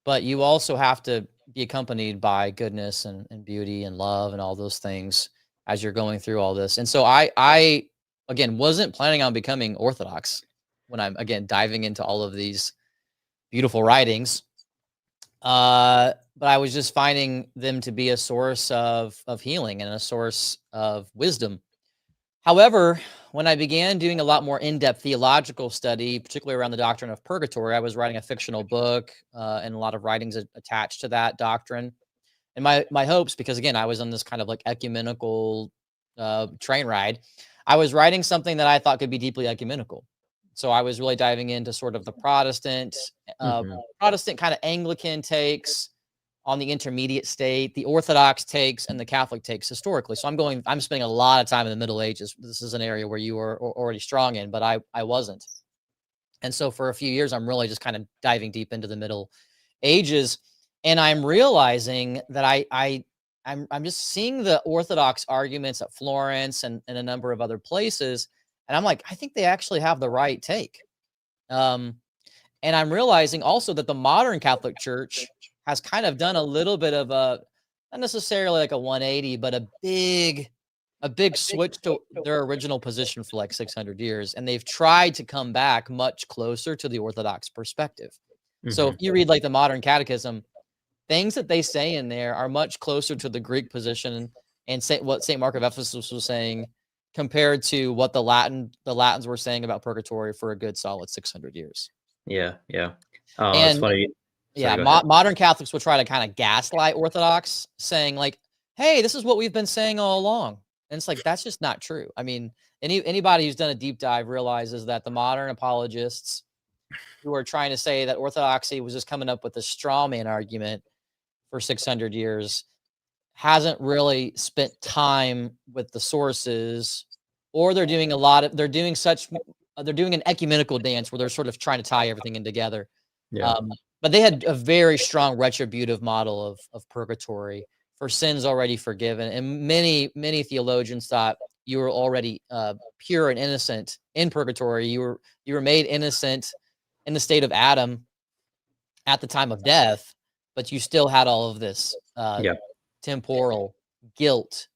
but you also have to be accompanied by goodness and beauty and love and all those things as you're going through all this. And so I again wasn't planning on becoming Orthodox when I'm again diving into all of these beautiful writings. But I was just finding them to be a source of healing and a source of wisdom. However, when I began doing a lot more in-depth theological study, particularly around the doctrine of purgatory, I was writing a fictional book and a lot of writings attached to that doctrine. And my hopes, because again, I was on this kind of like ecumenical train ride, I was writing something that I thought could be deeply ecumenical. So I was really diving into sort of the Protestant kind of Anglican takes on the intermediate state, the Orthodox takes, and the Catholic takes historically. So I'm spending a lot of time in the Middle Ages. This is an area where you were already strong in, but I wasn't. And so for a few years, I'm really just kind of diving deep into the Middle Ages, and I'm realizing that I'm just seeing the Orthodox arguments at Florence and a number of other places, and I'm like, I think they actually have the right take. And I'm realizing also that the modern Catholic Church has kind of done a little bit of a, not necessarily like a 180, but a big switch to their original position for like 600 years. And they've tried to come back much closer to the Orthodox perspective. So if you read like the modern catechism, things that they say in there are much closer to the Greek position and what St. Mark of Ephesus was saying compared to what the Latins were saying about purgatory for a good solid 600 years. Yeah. It's And funny. yeah, Sorry, modern Catholics will try to kind of gaslight Orthodox, saying like, "Hey, this is what we've been saying all along," and it's like that's just not true. I mean, anybody who's done a deep dive realizes that the modern apologists who are trying to say that Orthodoxy was just coming up with a straw man argument for 600 years hasn't really spent time with the sources, or they're doing an ecumenical dance where they're sort of trying to tie everything in together. yeah. But they had a very strong retributive model of purgatory for sins already forgiven, and many theologians thought you were already pure and innocent in purgatory. You were made innocent in the state of Adam at the time of death, but you still had all of this temporal guilt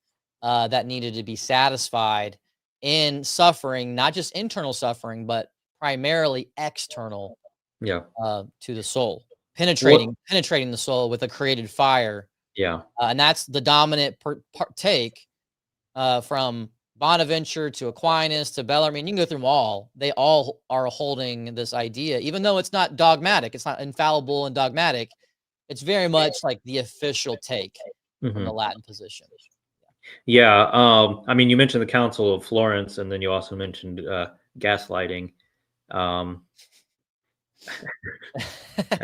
that needed to be satisfied in suffering, not just internal suffering, but primarily external to the soul, penetrating the soul with a created fire. And that's the dominant take from Bonaventure to Aquinas to Bellarmine. You can go through them all. They all are holding this idea, even though it's not dogmatic, it's not infallible and dogmatic. It's very much like the official take from the Latin position. I mean, you mentioned the Council of Florence, and then you also mentioned gaslighting. I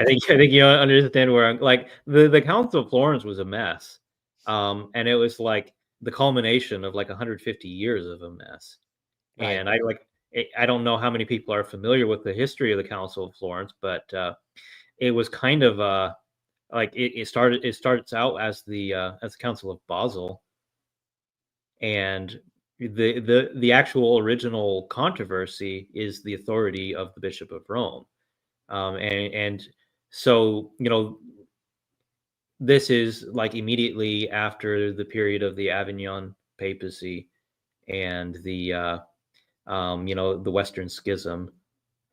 think you understand where I'm like the Council of Florence was a mess, and it was like the culmination of like 150 years of a mess. Right. And I don't know how many people are familiar with the history of the Council of Florence, but it was kind of like it starts out as the Council of Basel, and the actual original controversy is the authority of the Bishop of Rome. And so, this is like immediately after the period of the Avignon papacy and the Western Schism,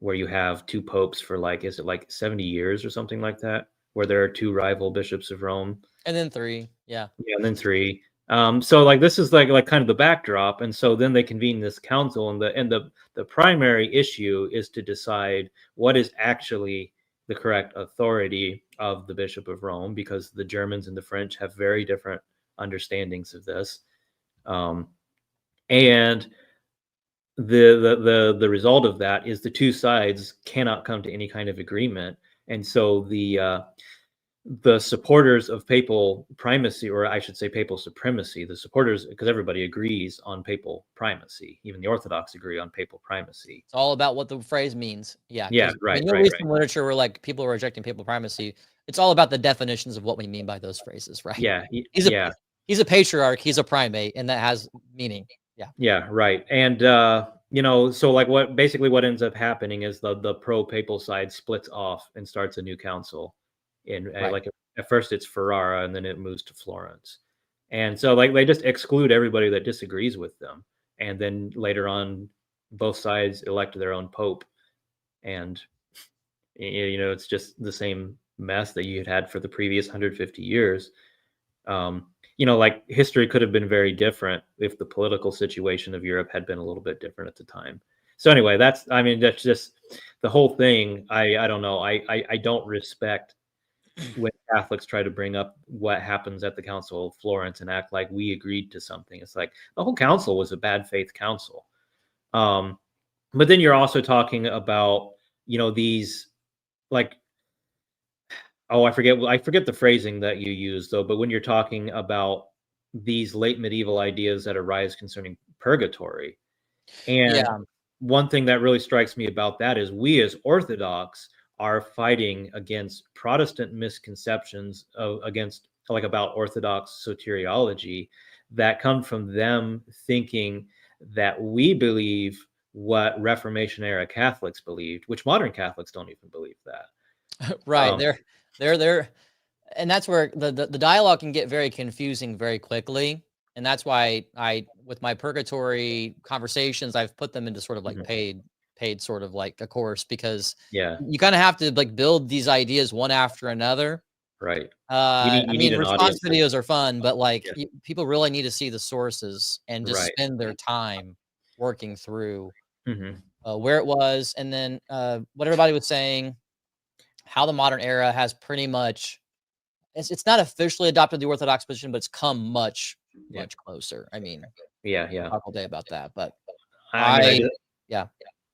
where you have two popes for is it like 70 years or something like that, where there are two rival bishops of Rome. And then three. Yeah, and then three. So like this is like kind of the backdrop, and so then they convene this council, and the primary issue is to decide what is actually the correct authority of the Bishop of Rome, because the Germans and the French have very different understandings of this, and the result of that is the two sides cannot come to any kind of agreement, and so the supporters of papal primacy, or I should say papal supremacy, the supporters, because everybody agrees on papal primacy, even the Orthodox agree on papal primacy. It's all about what the phrase means. Yeah, Yeah, because right, when you right, read right. some literature where like people are rejecting papal primacy, it's all about the definitions of what we mean by those phrases, right? Yeah, He's a yeah, he's a patriarch, he's a primate, and that has meaning. Yeah. yeah, right. And so like what ends up happening is the pro-papal side splits off and starts a new council. In Right. like at first it's Ferrara, and then it moves to Florence. And so like they just exclude everybody that disagrees with them. And then later on, both sides elect their own pope. And it's just the same mess that you had for the previous 150 years. Like history could have been very different if the political situation of Europe had been a little bit different at the time. So anyway, that's just the whole thing. I don't know. I don't respect when Catholics try to bring up what happens at the Council of Florence and act like we agreed to something. It's like the whole council was a bad faith council. But then you're also talking about, these like, oh, I forget the phrasing that you use though, but when you're talking about these late medieval ideas that arise concerning purgatory, and Yeah. one thing that really strikes me about that is we as Orthodox are fighting against Protestant misconceptions against like about Orthodox soteriology that come from them thinking that we believe what Reformation era Catholics believed, which modern Catholics don't even believe that. Right. They're and that's where the dialogue can get very confusing very quickly. And that's why with my purgatory conversations, I've put them into sort of like Mhm. paid sort of like a course, because Yeah, you kind of have to like build these ideas one after another. right. I You need mean, an response audience. videos are fun, but like Yeah, people really need to see the sources and just right. spend their time working through Hmm. where it was, and then what everybody was saying, how the modern era has pretty much it's not officially adopted the Orthodox position, but it's come much, Yeah, much closer. I mean, yeah, we'll yeah. talk all day about that, but I mean, I I did. yeah.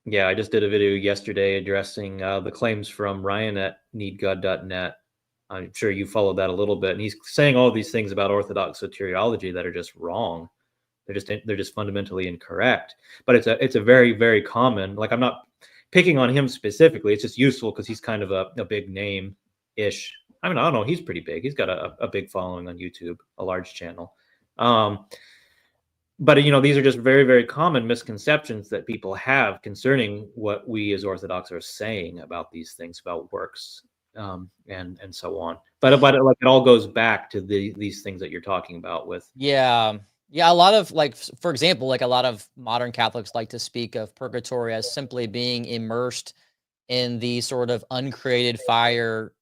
Yeah, I just did a video yesterday addressing the claims from Ryan at needgod.net. I'm sure you followed that a little bit, and he's saying all these things about Orthodox soteriology that are just wrong. They're just fundamentally incorrect. But it's a very, very common. Like, I'm not picking on him specifically. It's just useful because he's kind of a big name ish. I mean, I don't know. He's pretty big. He's got a big following on YouTube, a large channel. Um, but these are just very, very common misconceptions that people have concerning what we as Orthodox are saying about these things, about works, and so on. But like it all goes back to these things that you're talking about with. Yeah. Yeah, a lot of like for example, like a lot of modern Catholics like to speak of purgatory as simply being immersed in the sort of uncreated fire,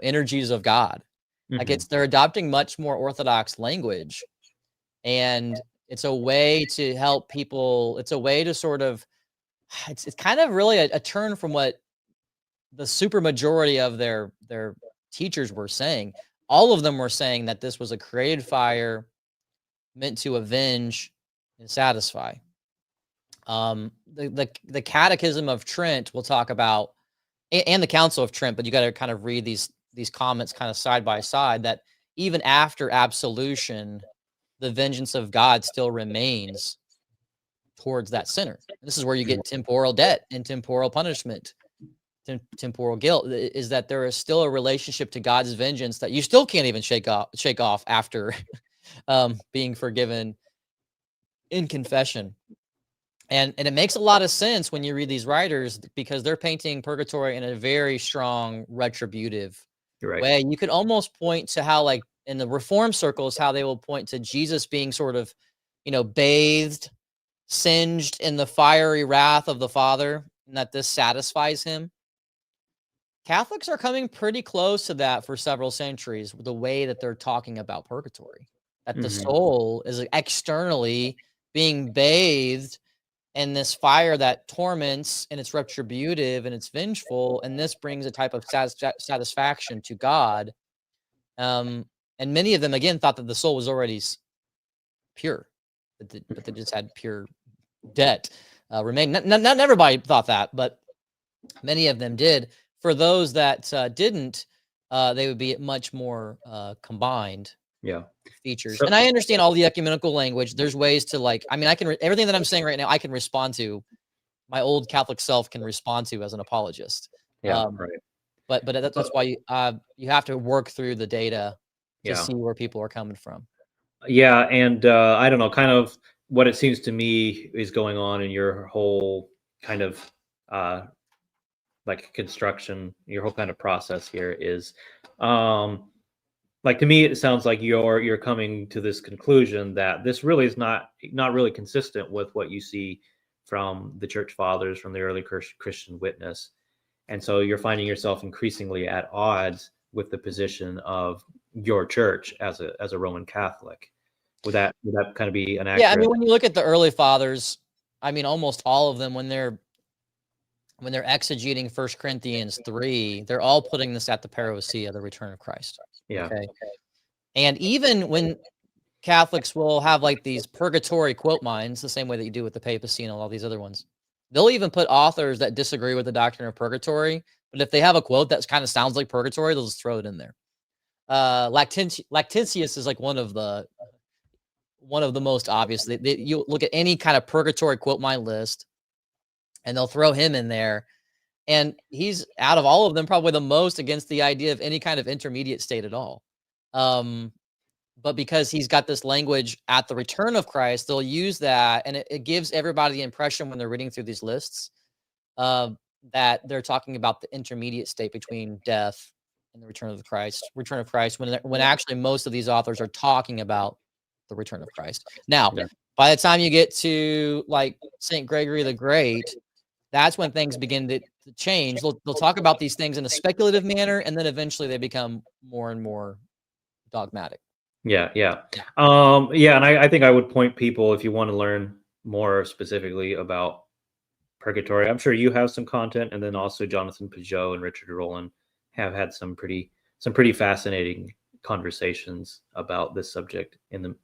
energies of God. Like Hmm. they're adopting much more orthodox language, and it's a way to help people. It's a way to sort of it's kind of really a turn from what the super majority of their teachers were saying. All of them were saying that this was a created fire meant to avenge and satisfy. The Catechism of Trent we'll talk about, and the Council of Trent, but you got to kind of read these comments kind of side by side. That even after absolution, the vengeance of God still remains towards that sinner. This is where you get temporal debt and temporal punishment, temporal guilt. Is that there is still a relationship to God's vengeance that you still can't even shake off after being forgiven in confession. And it makes a lot of sense when you read these writers, because they're painting purgatory in a very strong retributive You're right. way. You could almost point to how, like in the reform circles, how they will point to Jesus being sort of, bathed, singed in the fiery wrath of the Father, and that this satisfies him. Catholics are coming pretty close to that for several centuries with the way that they're talking about purgatory, that the Hmm. soul is externally being bathed and this fire that torments, and it's retributive and it's vengeful, and this brings a type of satisfaction to God. Um, and many of them again thought that the soul was already pure, but they just had pure debt remain. Not everybody thought that, but many of them did. For those that didn't, they would be much more combined Yeah. features. So, And I understand all the ecumenical language. There's ways to like, I mean, I can everything that I'm saying right now, I can respond to. My old Catholic self can respond to as an apologist. yeah, right. But that's why you have to work through the data to Yeah. see where people are coming from. Yeah, and I don't know, kind of what it seems to me is going on in your whole kind of uh, like construction, your whole kind of process here is, like to me, it sounds like you're coming to this conclusion that this really is not really consistent with what you see from the church fathers, from the early Christian witness, and so you're finding yourself increasingly at odds with the position of your church as a Roman Catholic. Would that kind of be an Yeah, I accurate? mean, when you look at the early fathers, I mean, almost all of them, when they're exegeting 1 Corinthians 3, they're all putting this at the parousia, the return of Christ. Yeah. Okay. And even when Catholics will have like these purgatory quote mines, the same way that you do with the papacy and all these other ones, they'll even put authors that disagree with the doctrine of purgatory. But if they have a quote that kind of sounds like purgatory, they'll just throw it in there. Lactantius is like one of the most obvious. You look at any kind of purgatory quote mine list, and they'll throw him in there. And he's, out of all of them, probably the most against the idea of any kind of intermediate state at all. But because he's got this language at the return of Christ, they'll use that, and it gives everybody the impression when they're reading through these lists that they're talking about the intermediate state between death and the return of Christ, when actually most of these authors are talking about the return of Christ. Now, Yeah. by the time you get to like St. Gregory the Great, that's when things begin to change. They'll talk about these things in a speculative manner, and then eventually they become more and more dogmatic. Yeah, yeah. Yeah, and I think I would point people, if you want to learn more specifically about purgatory, I'm sure you have some content, and then also Jonathan Pajot and Richard Rowland have had some pretty fascinating conversations about this subject in the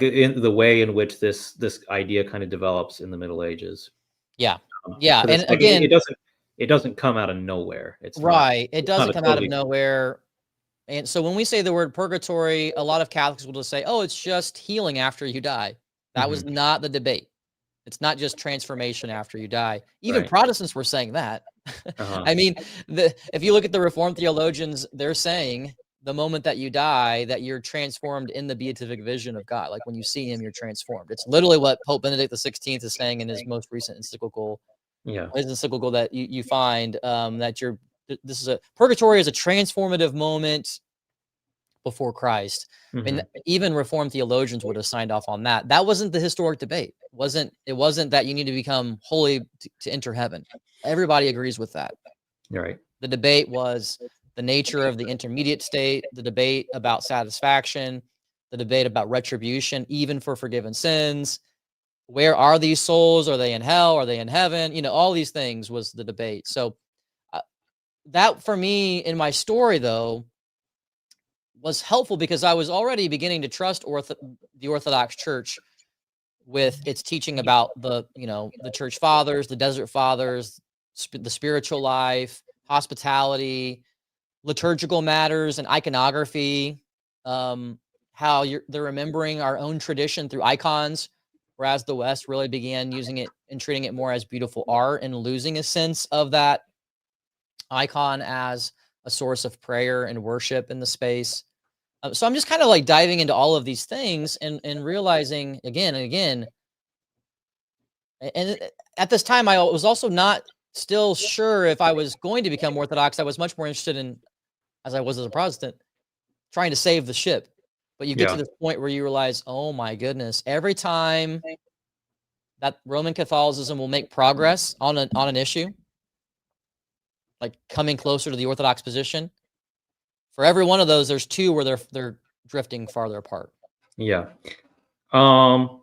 in the way in which this idea kind of develops in the Middle Ages. Yeah. Yeah. 'Cause And it's like again, it doesn't come out of nowhere. It's not right. It it's not doesn't a come out of totally nowhere. And so when we say the word purgatory, a lot of Catholics will just say, oh, it's just healing after you die. That was Mhm. not the debate. It's not just transformation after you die. Even Right. Protestants were saying that. Uh-huh. I mean, if you look at the Reformed theologians, they're saying the moment that you die, that you're transformed in the beatific vision of God. Like when you see him, you're transformed. It's literally what Pope Benedict XVI is saying in his most recent encyclical. Yeah. His encyclical that you find that purgatory is a transformative moment before Christ. I mean, Mhm. even Reformed theologians would have signed off on that. That wasn't the historic debate. It wasn't that you need to become holy to enter heaven. Everybody agrees with that. Right. The debate was the nature of the intermediate state, the debate about satisfaction, the debate about retribution, even for forgiven sins. Where are these souls? Are they in hell? Are they in heaven? You know, all these things was the debate. So that for me in my story, though, was helpful because I was already beginning to trust the Orthodox Church with its teaching about the church fathers, the desert fathers, the spiritual life, hospitality, liturgical matters, and iconography. How they're remembering our own tradition through icons, whereas the West really began using it and treating it more as beautiful art and losing a sense of that icon as a source of prayer and worship in the space. So I'm just kind of like diving into all of these things and realizing again and again. And at this time, I was also not still sure if I was going to become Orthodox. I was much more interested in, as I was as a Protestant, trying to save the ship. But you get to Yeah. this point where you realize, oh my goodness, every time that Roman Catholicism will make progress on an issue, like coming closer to the Orthodox position, for every one of those, there's two where they're drifting farther apart. Yeah. And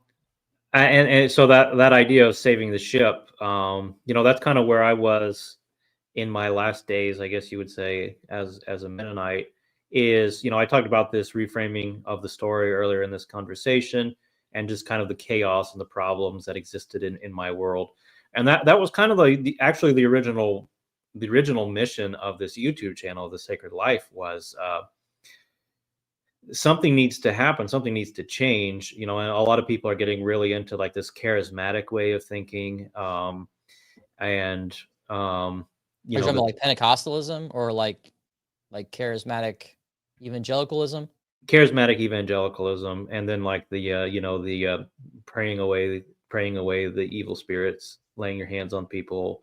so that idea of saving the ship, that's kind of where I was in my last days, I guess you would say, as a Mennonite. Is, I talked about this reframing of the story earlier in this conversation, and just kind of the chaos and the problems that existed in my world, and that was kind of actually the original the original mission of this YouTube channel, The Sacred Life, was something needs to happen, something needs to change, and a lot of people are getting really into like this charismatic way of thinking, and Are you talking about like Pentecostalism or like charismatic evangelicalism? Charismatic evangelicalism, and then like the praying away the evil spirits, laying your hands on people,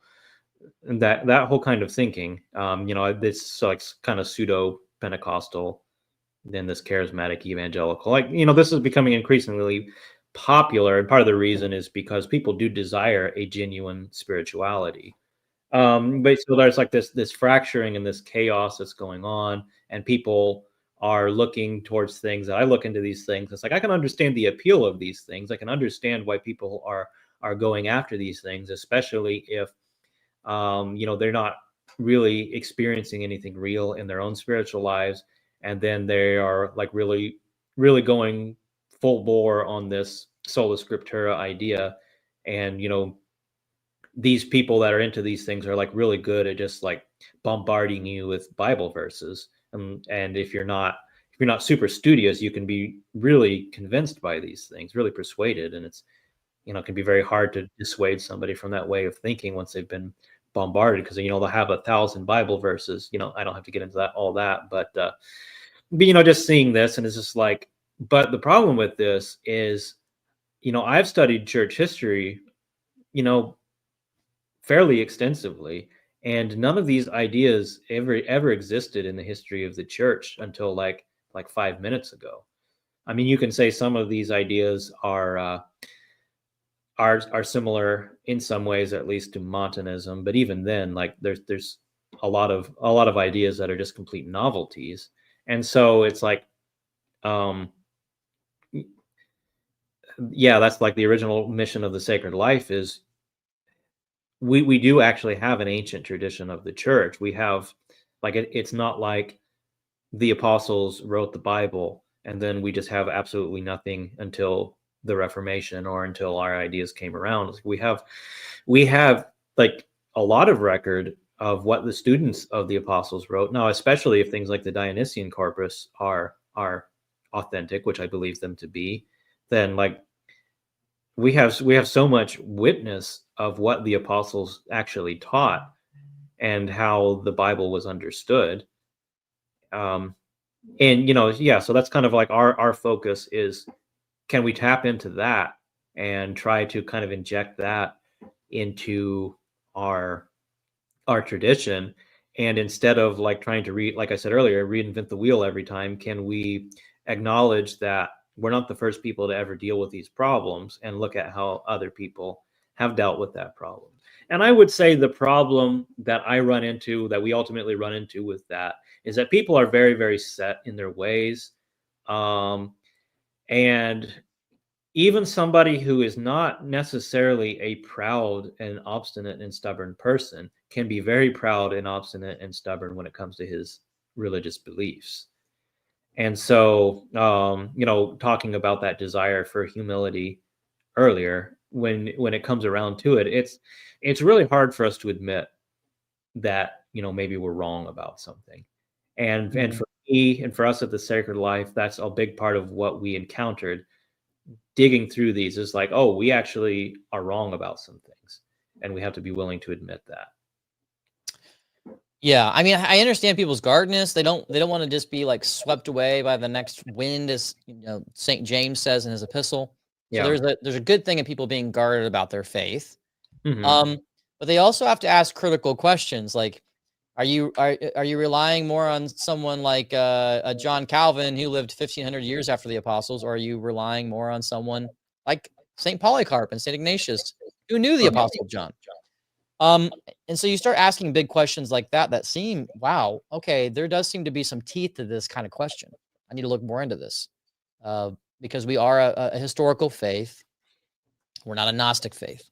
and that whole kind of thinking. This like kind of pseudo Pentecostal, then this charismatic evangelical. Like, this is becoming increasingly popular, and part of the reason is because people do desire a genuine spirituality. But so there's like this fracturing and this chaos that's going on, and people are looking towards things. That I look into these things. It's like I can understand the appeal of these things. I can understand why people are going after these things, especially if they're not really experiencing anything real in their own spiritual lives, and then they are like really, really going full bore on this sola scriptura idea, and these people that are into these things are like really good at just like bombarding you with Bible verses. And if you're not super studious, you can be really convinced by these things, really persuaded. And it's, can be very hard to dissuade somebody from that way of thinking once they've been bombarded, because, they'll have 1,000 Bible verses. I don't have to get into all that, but just seeing this, and it's just like, but the problem with this is, I've studied church history, fairly extensively, and none of these ideas ever existed in the history of the church until like 5 minutes ago. I mean, you can say some of these ideas are similar in some ways, at least, to Montanism, but even then, like there's a lot of ideas that are just complete novelties. And so it's like, yeah, that's like the original mission of the Sacred Life is, we do actually have an ancient tradition of the church. We have, like, it's not like the apostles wrote the Bible and then we just have absolutely nothing until the Reformation or until our ideas came around. We have like a lot of record of what the students of the apostles wrote. Now, especially if things like the Dionysian corpus are authentic, which I believe them to be, then like we have so much witness of what the apostles actually taught and how the Bible was understood. And so that's kind of like our focus is, can we tap into that and try to kind of inject that into our tradition? And instead of like trying to like I said earlier, reinvent the wheel every time, can we acknowledge that we're not the first people to ever deal with these problems, and look at how other people have dealt with that problem? And I would say the problem that we ultimately run into with that is that people are very, very set in their ways. And even somebody who is not necessarily a proud and obstinate and stubborn person can be very proud and obstinate and stubborn when it comes to his religious beliefs. And so, talking about that desire for humility earlier, when it comes around to it, it's really hard for us to admit that, maybe we're wrong about something. And for me and for us at the Sacred Life, that's a big part of what we encountered digging through these, is like, oh, we actually are wrong about some things, and we have to be willing to admit that. Yeah, I mean, I understand people's guardedness. They don't want to just be like swept away by the next wind, as St. James says in his epistle. So Yeah. there's a good thing in people being guarded about their faith. Mm-hmm. But they also have to ask critical questions, like, are you relying more on someone like a John Calvin, who lived 1,500 years after the apostles, or are you relying more on someone like St. Polycarp and St. Ignatius, who knew the apostle John? And so you start asking big questions like that seem, wow, okay, there does seem to be some teeth to this kind of question. I need to look more into this, because we are a historical faith. We're not a Gnostic faith,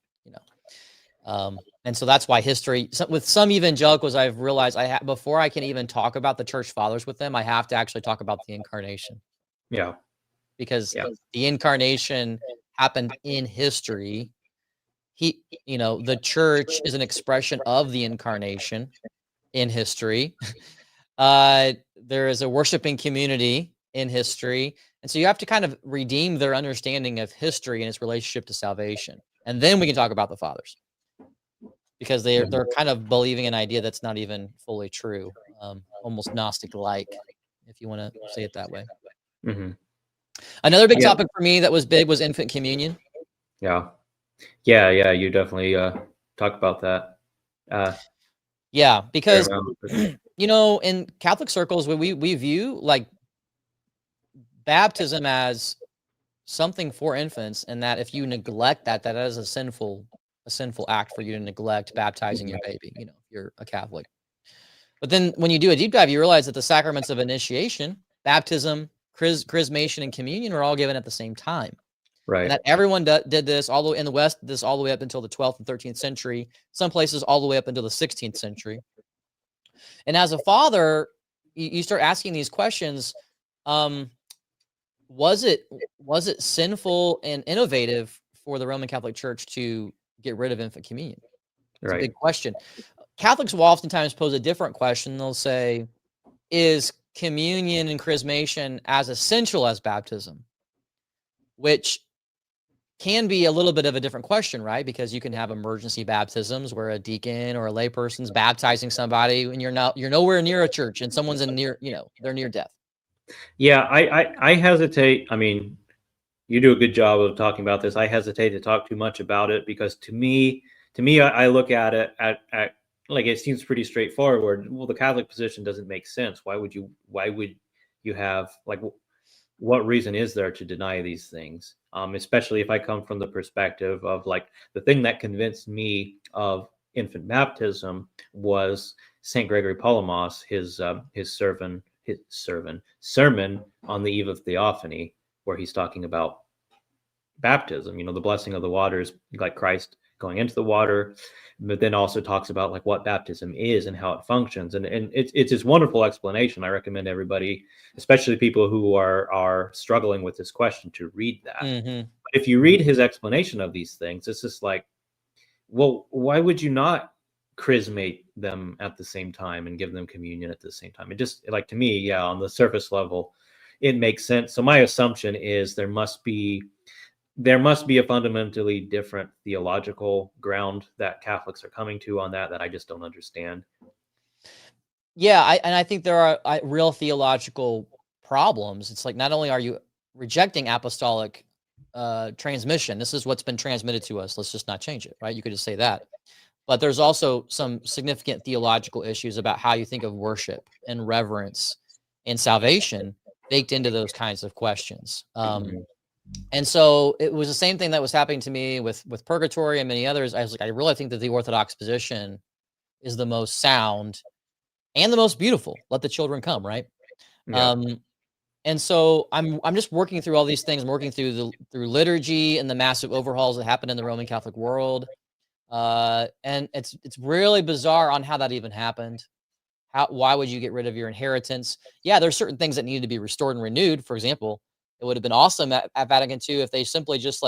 and so that's why history, with some evangelicals, I've realized before I can even talk about the church fathers with them, I have to actually talk about the incarnation. Yeah. Because the incarnation happened in history. the church is an expression of the incarnation in history. There is a worshiping community in history. And so you have to kind of redeem their understanding of history and its relationship to salvation. And then we can talk about the fathers, because they're kind of believing an idea that's not even fully true, almost Gnostic-like, if you want to say it that way. Mm-hmm. Another big topic for me that was big was infant communion. Yeah. You definitely talk about that. Yeah, because in Catholic circles, we view like baptism as something for infants, and that if you neglect that is a sinful act for you to neglect baptizing your baby, if you're a Catholic. But then when you do a deep dive, you realize that the sacraments of initiation, baptism, chrismation, and communion are all given at the same time. Right. And that everyone did this all the way in the West, this all the way up until the 12th and 13th century, some places all the way up until the 16th century. And as a father, you start asking these questions. Was it sinful and innovative for the Roman Catholic Church to get rid of infant communion? It's a big question. Catholics will oftentimes pose a different question. They'll say, is communion and chrismation as essential as baptism? Which can be a little bit of a different question, right? Because you can have emergency baptisms where a deacon or a layperson's baptizing somebody and you're nowhere near a church and someone's they're near death. Yeah, I hesitate. I mean, you do a good job of talking about this. I hesitate to talk too much about it because to me, I look at it at like it seems pretty straightforward. Well, the Catholic position doesn't make sense. Why would you have like what reason is there to deny these things? Especially if I come from the perspective of like the thing that convinced me of infant baptism was Saint Gregory Palamas, his sermon on the eve of Theophany, where he's talking about baptism, the blessing of the waters, like Christ going into the water, but then also talks about like what baptism is and how it functions. And it's this wonderful explanation. I recommend everybody, especially people who are struggling with this question, to read that. Mm-hmm. But if you read his explanation of these things, it's just like, well, why would you not chrismate them at the same time and give them communion at the same time? It just, like, to me, yeah, on the surface level, it makes sense. So my assumption is there must be a fundamentally different theological ground that Catholics are coming to on that I just don't understand. Yeah, I think there are real theological problems. It's like, not only are you rejecting apostolic transmission, this is what's been transmitted to us, let's just not change it, right? You could just say that. But there's also some significant theological issues about how you think of worship and reverence and salvation baked into those kinds of questions. And so it was the same thing that was happening to me with purgatory and many others. I was like, I really think that the Orthodox position is the most sound and the most beautiful. Let the children come, right? Yeah. And so I'm just working through all these things. I'm working through liturgy and the massive overhauls that happened in the Roman Catholic world. And it's really bizarre on how that even happened. Why would you get rid of your inheritance? Yeah, there's certain things that needed to be restored and renewed. For example, it would have been awesome at Vatican II if they simply just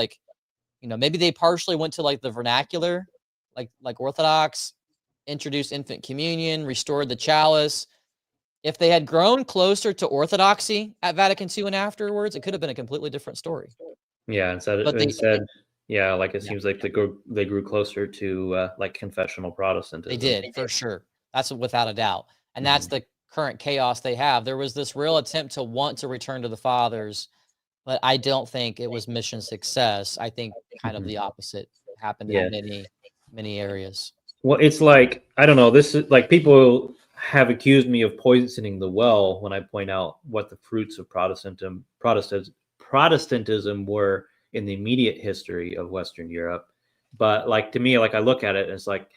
maybe they partially went to like the vernacular, like Orthodox, introduced infant communion, restored the chalice. If they had grown closer to Orthodoxy at Vatican II and afterwards, it could have been a completely different story. Yeah, instead, yeah, like it seems like they grew closer to like confessional Protestantism. They did, for sure. That's without a doubt. And that's the current chaos they have. There was this real attempt to want to return to the fathers, but I don't think it was mission success. I think kind of the opposite happened in many areas. Well, it's like, I don't know, this is like, people have accused me of poisoning the well when I point out what the fruits of Protestantism were in the immediate history of Western Europe. But like, to me, like, I look at it and it's like,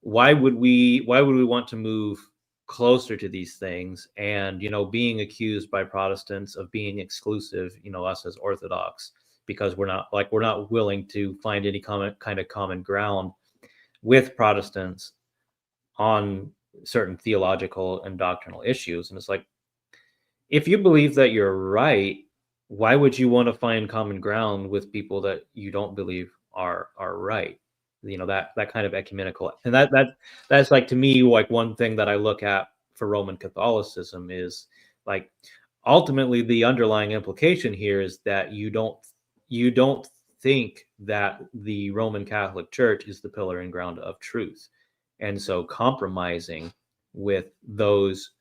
why would we want to move closer to these things? And, being accused by Protestants of being exclusive, us as Orthodox, because we're not willing to find any common ground with Protestants on certain theological and doctrinal issues. And it's like, if you believe that you're right, why would you want to find common ground with people that you don't believe are right? that kind of ecumenical, and that's like, to me, like one thing that I look at for Roman Catholicism is like, ultimately the underlying implication here is that you don't think that the Roman Catholic Church is the pillar and ground of truth, and so compromising with those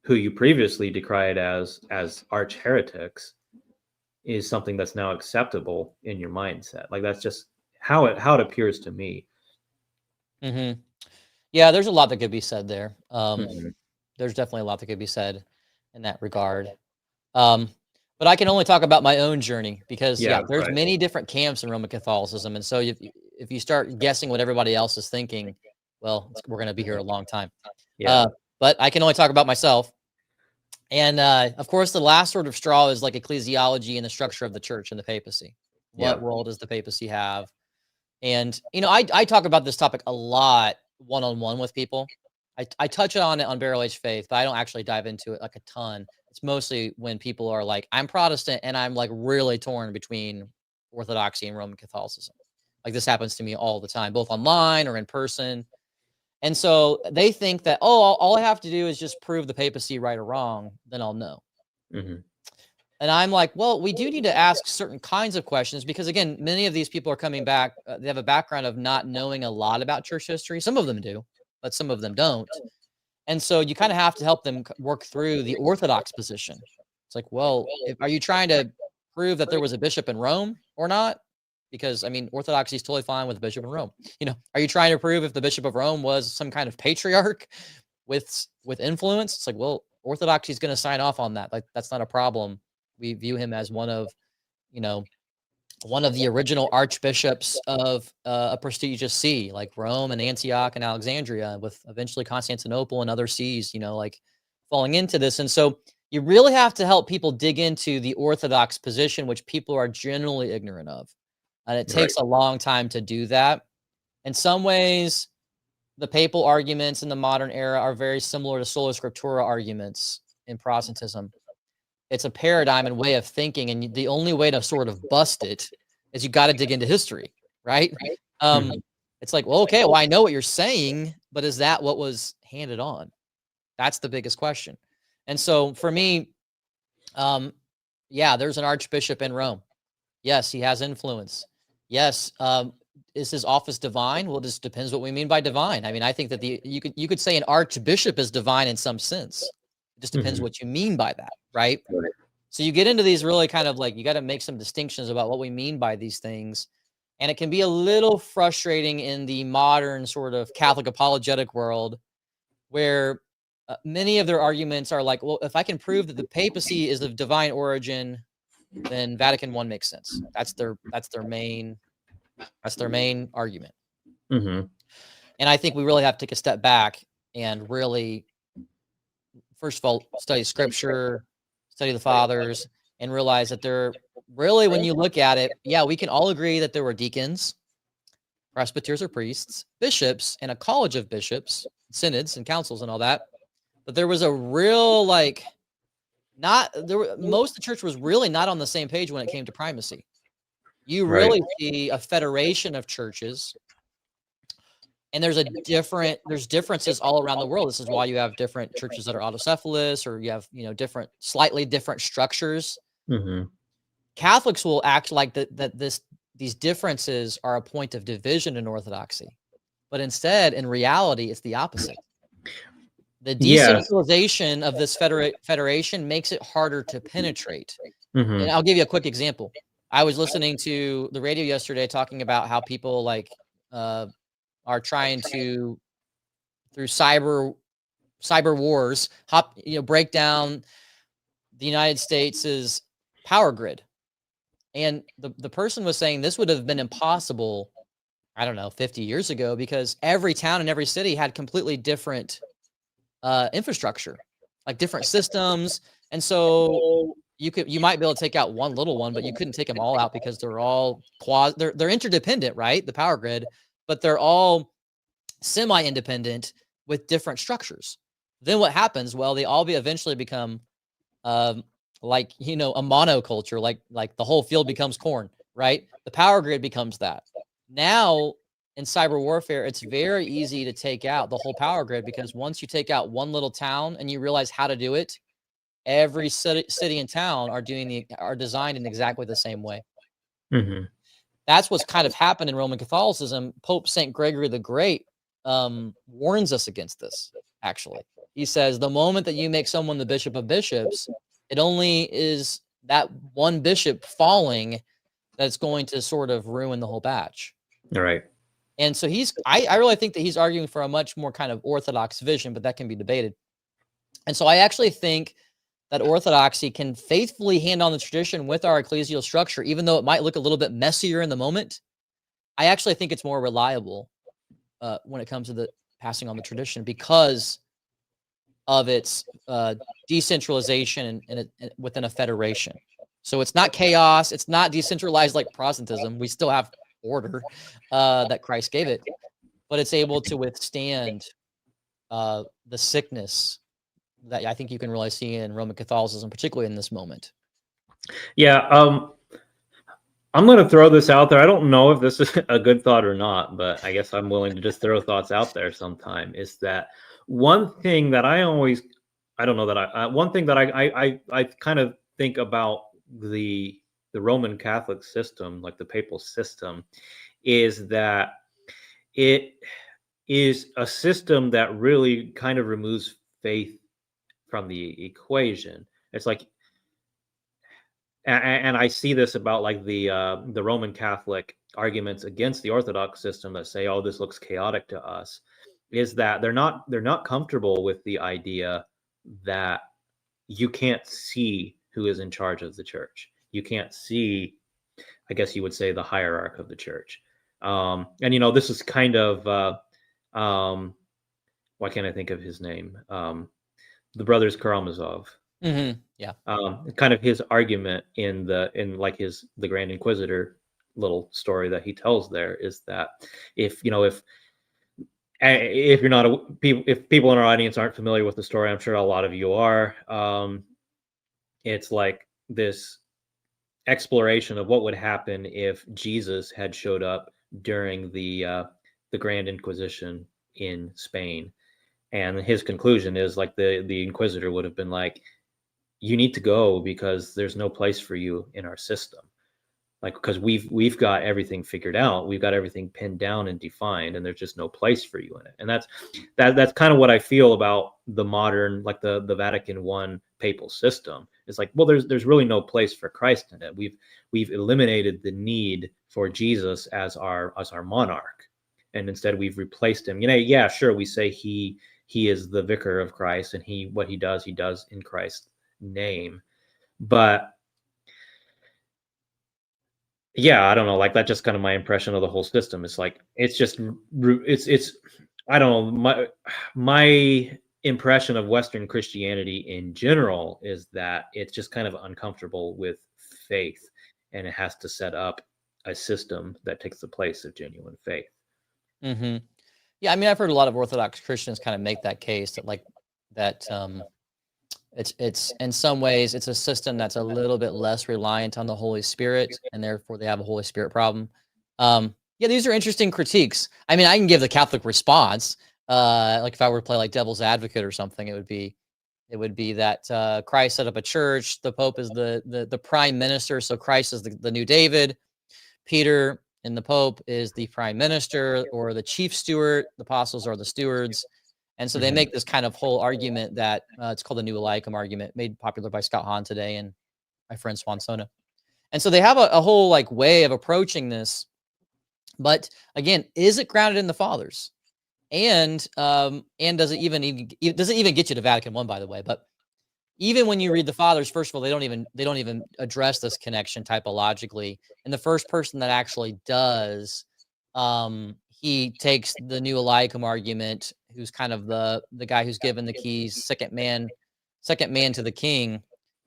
who you previously decried as arch heretics is something that's now acceptable in your mindset. Like, that's just how it appears to me. Mm-hmm. Yeah, there's a lot that could be said there. Mhm. There's definitely a lot that could be said in that regard. But I can only talk about my own journey because, Yeah, there's right. many different camps in Roman Catholicism, and so if you start guessing what everybody else is thinking, well, we're going to be here a long time. Yeah. But I can only talk about myself. And of course, the last sort of straw is like ecclesiology and the structure of the church and the papacy. What Yeah. role does the papacy have? And I talk about this topic a lot one-on-one with people. I touch on it on Barrel Age Faith, but I don't actually dive into it like a ton. It's mostly when people are like, I'm Protestant and I'm like really torn between Orthodoxy and Roman Catholicism. Like, this happens to me all the time, both online or in person. And so they think that, oh, all I have to do is just prove the papacy right or wrong, then I'll know. Hmm. And I'm like, well, we do need to ask certain kinds of questions because, again, many of these people are coming back. They have a background of not knowing a lot about church history. Some of them do, but some of them don't. And so you kind of have to help them work through the Orthodox position. It's like, well, are you trying to prove that there was a bishop in Rome or not? Because, I mean, Orthodoxy is totally fine with the bishop in Rome. Are you trying to prove if the bishop of Rome was some kind of patriarch with influence? It's like, well, Orthodoxy is going to sign off on that. Like, that's not a problem. We view him as one of the original archbishops of a prestigious see, like Rome and Antioch and Alexandria, with eventually Constantinople and other sees, like falling into this. And so you really have to help people dig into the Orthodox position, which people are generally ignorant of. And it takes a long time to do that. In some ways, the papal arguments in the modern era are very similar to sola scriptura arguments in Protestantism. It's a paradigm and way of thinking, and the only way to sort of bust it is you got to dig into history, right? It's like, well, okay, well, I know what you're saying, but is that what was handed on? That's the biggest question. And so for me, there's an archbishop in Rome. Yes, he has influence. Yes, is his office divine? Well, this depends what we mean by divine. I mean, I think that you could say an archbishop is divine in some sense. It just depends what you mean by that, right? So you get into these really kind of like, you got to make some distinctions about what we mean by these things. And it can be a little frustrating in the modern sort of Catholic apologetic world where many of their arguments are like, well, if I can prove that the papacy is of divine origin, then Vatican I makes sense. That's their main argument. Mm-hmm. And I think we really have to take a step back and really, first of all, study scripture, study the fathers, and realize that they're really, when you look at it, we can all agree that there were deacons, presbyters or priests, bishops, and a college of bishops, synods and councils and all that. But there was a real, most of the church was really not on the same page when it came to primacy. You really see a federation of churches, and there's differences all around the world. This is why you have different churches that are autocephalous, or you have, slightly different structures. Mm-hmm. Catholics will act like these differences are a point of division in Orthodoxy, but instead, in reality, it's the opposite. The decentralization of this federation makes it harder to penetrate. Mm-hmm. And I'll give you a quick example. I was listening to the radio yesterday talking about how people are trying to, through cyber wars, break down the United States' power grid. And the person was saying this would have been impossible, I don't know, 50 years ago, because every town and every city had completely different infrastructure, like different systems. And so you might be able to take out one little one, but you couldn't take them all out because they're all they're interdependent, right? The power grid, but they're all semi-independent with different structures. Then what happens? Well, they all eventually become a monoculture, like the whole field becomes corn, right? The power grid becomes that. Now in cyber warfare, it's very easy to take out the whole power grid, because once you take out one little town and you realize how to do it, every city and town are designed in exactly the same way. Mhm. That's what's kind of happened in Roman Catholicism. Pope St. Gregory the Great warns us against this, actually. He says, the moment that you make someone the bishop of bishops, it only is that one bishop falling that's going to sort of ruin the whole batch. All right. And so I really think that he's arguing for a much more kind of Orthodox vision, but that can be debated. And so I actually think that Orthodoxy can faithfully hand on the tradition with our ecclesial structure, even though it might look a little bit messier in the moment. I actually think it's more reliable when it comes to the passing on the tradition, because of its decentralization and within a federation. So it's not chaos. It's not decentralized like Protestantism. We still have order that Christ gave it, but it's able to withstand the sickness that I think you can really see in Roman Catholicism, particularly in this moment. Yeah. I'm going to throw this out there. I don't know if this is a good thought or not, but I guess I'm willing to just throw thoughts out there sometime. Is that one thing that one thing that I kind of think about the Roman Catholic system, like the papal system, is that it is a system that really kind of removes faith from the equation. It's like, and I see this about like the Roman Catholic arguments against the Orthodox system that say, "Oh, this looks chaotic to us," is that they're not comfortable with the idea that you can't see who is in charge of the church. You can't see, I guess you would say, the hierarch of the church. And this is kind of why can't I think of his name? The brothers Karamazov. Mm-hmm. Yeah. Kind of his argument in like the Grand Inquisitor little story that he tells there is that if you're not if people in our audience aren't familiar with the story, I'm sure a lot of you are. It's like this exploration of what would happen if Jesus had showed up during the Grand Inquisition in Spain, and his conclusion is like the Inquisitor would have been like, you need to go because there's no place for you in our system. Like, because we've got everything figured out, we've got everything pinned down and defined, and there's just no place for you in it. And that's kind of what I feel about the modern, like the Vatican I papal system. It's like, well, there's really no place for Christ in it. We've eliminated the need for Jesus as our monarch, and instead we've replaced him. Yeah, sure, we say he is the vicar of Christ, and what he does in Christ's name, but yeah, I don't know, like that's just kind of my impression of the whole system. It's like it's I don't know, my impression of Western Christianity in general is that it's just kind of uncomfortable with faith, and it has to set up a system that takes the place of genuine faith. Mm-hmm. Yeah, I mean, I've heard a lot of Orthodox Christians kind of make that case that it's in some ways it's a system that's a little bit less reliant on the Holy Spirit, and therefore they have a Holy Spirit problem. Yeah, these are interesting critiques. I mean, I can give the Catholic response. Like if I were to play like devil's advocate or something, it would be that Christ set up a church. The Pope is the prime minister, so Christ is the new David. Peter and the Pope is the prime minister or the chief steward. The apostles are the stewards. And so they make this kind of whole argument that it's called the New Laicum argument, made popular by Scott Hahn today and my friend Swansona. And so they have a whole like way of approaching this. But again, is it grounded in the fathers? And does it even get you to Vatican I, by the way? But even when you read the fathers, first of all, they don't even address this connection typologically. And the first person that actually does, he takes the New Laicum argument, who's kind of the guy who's given the keys, second man to the king.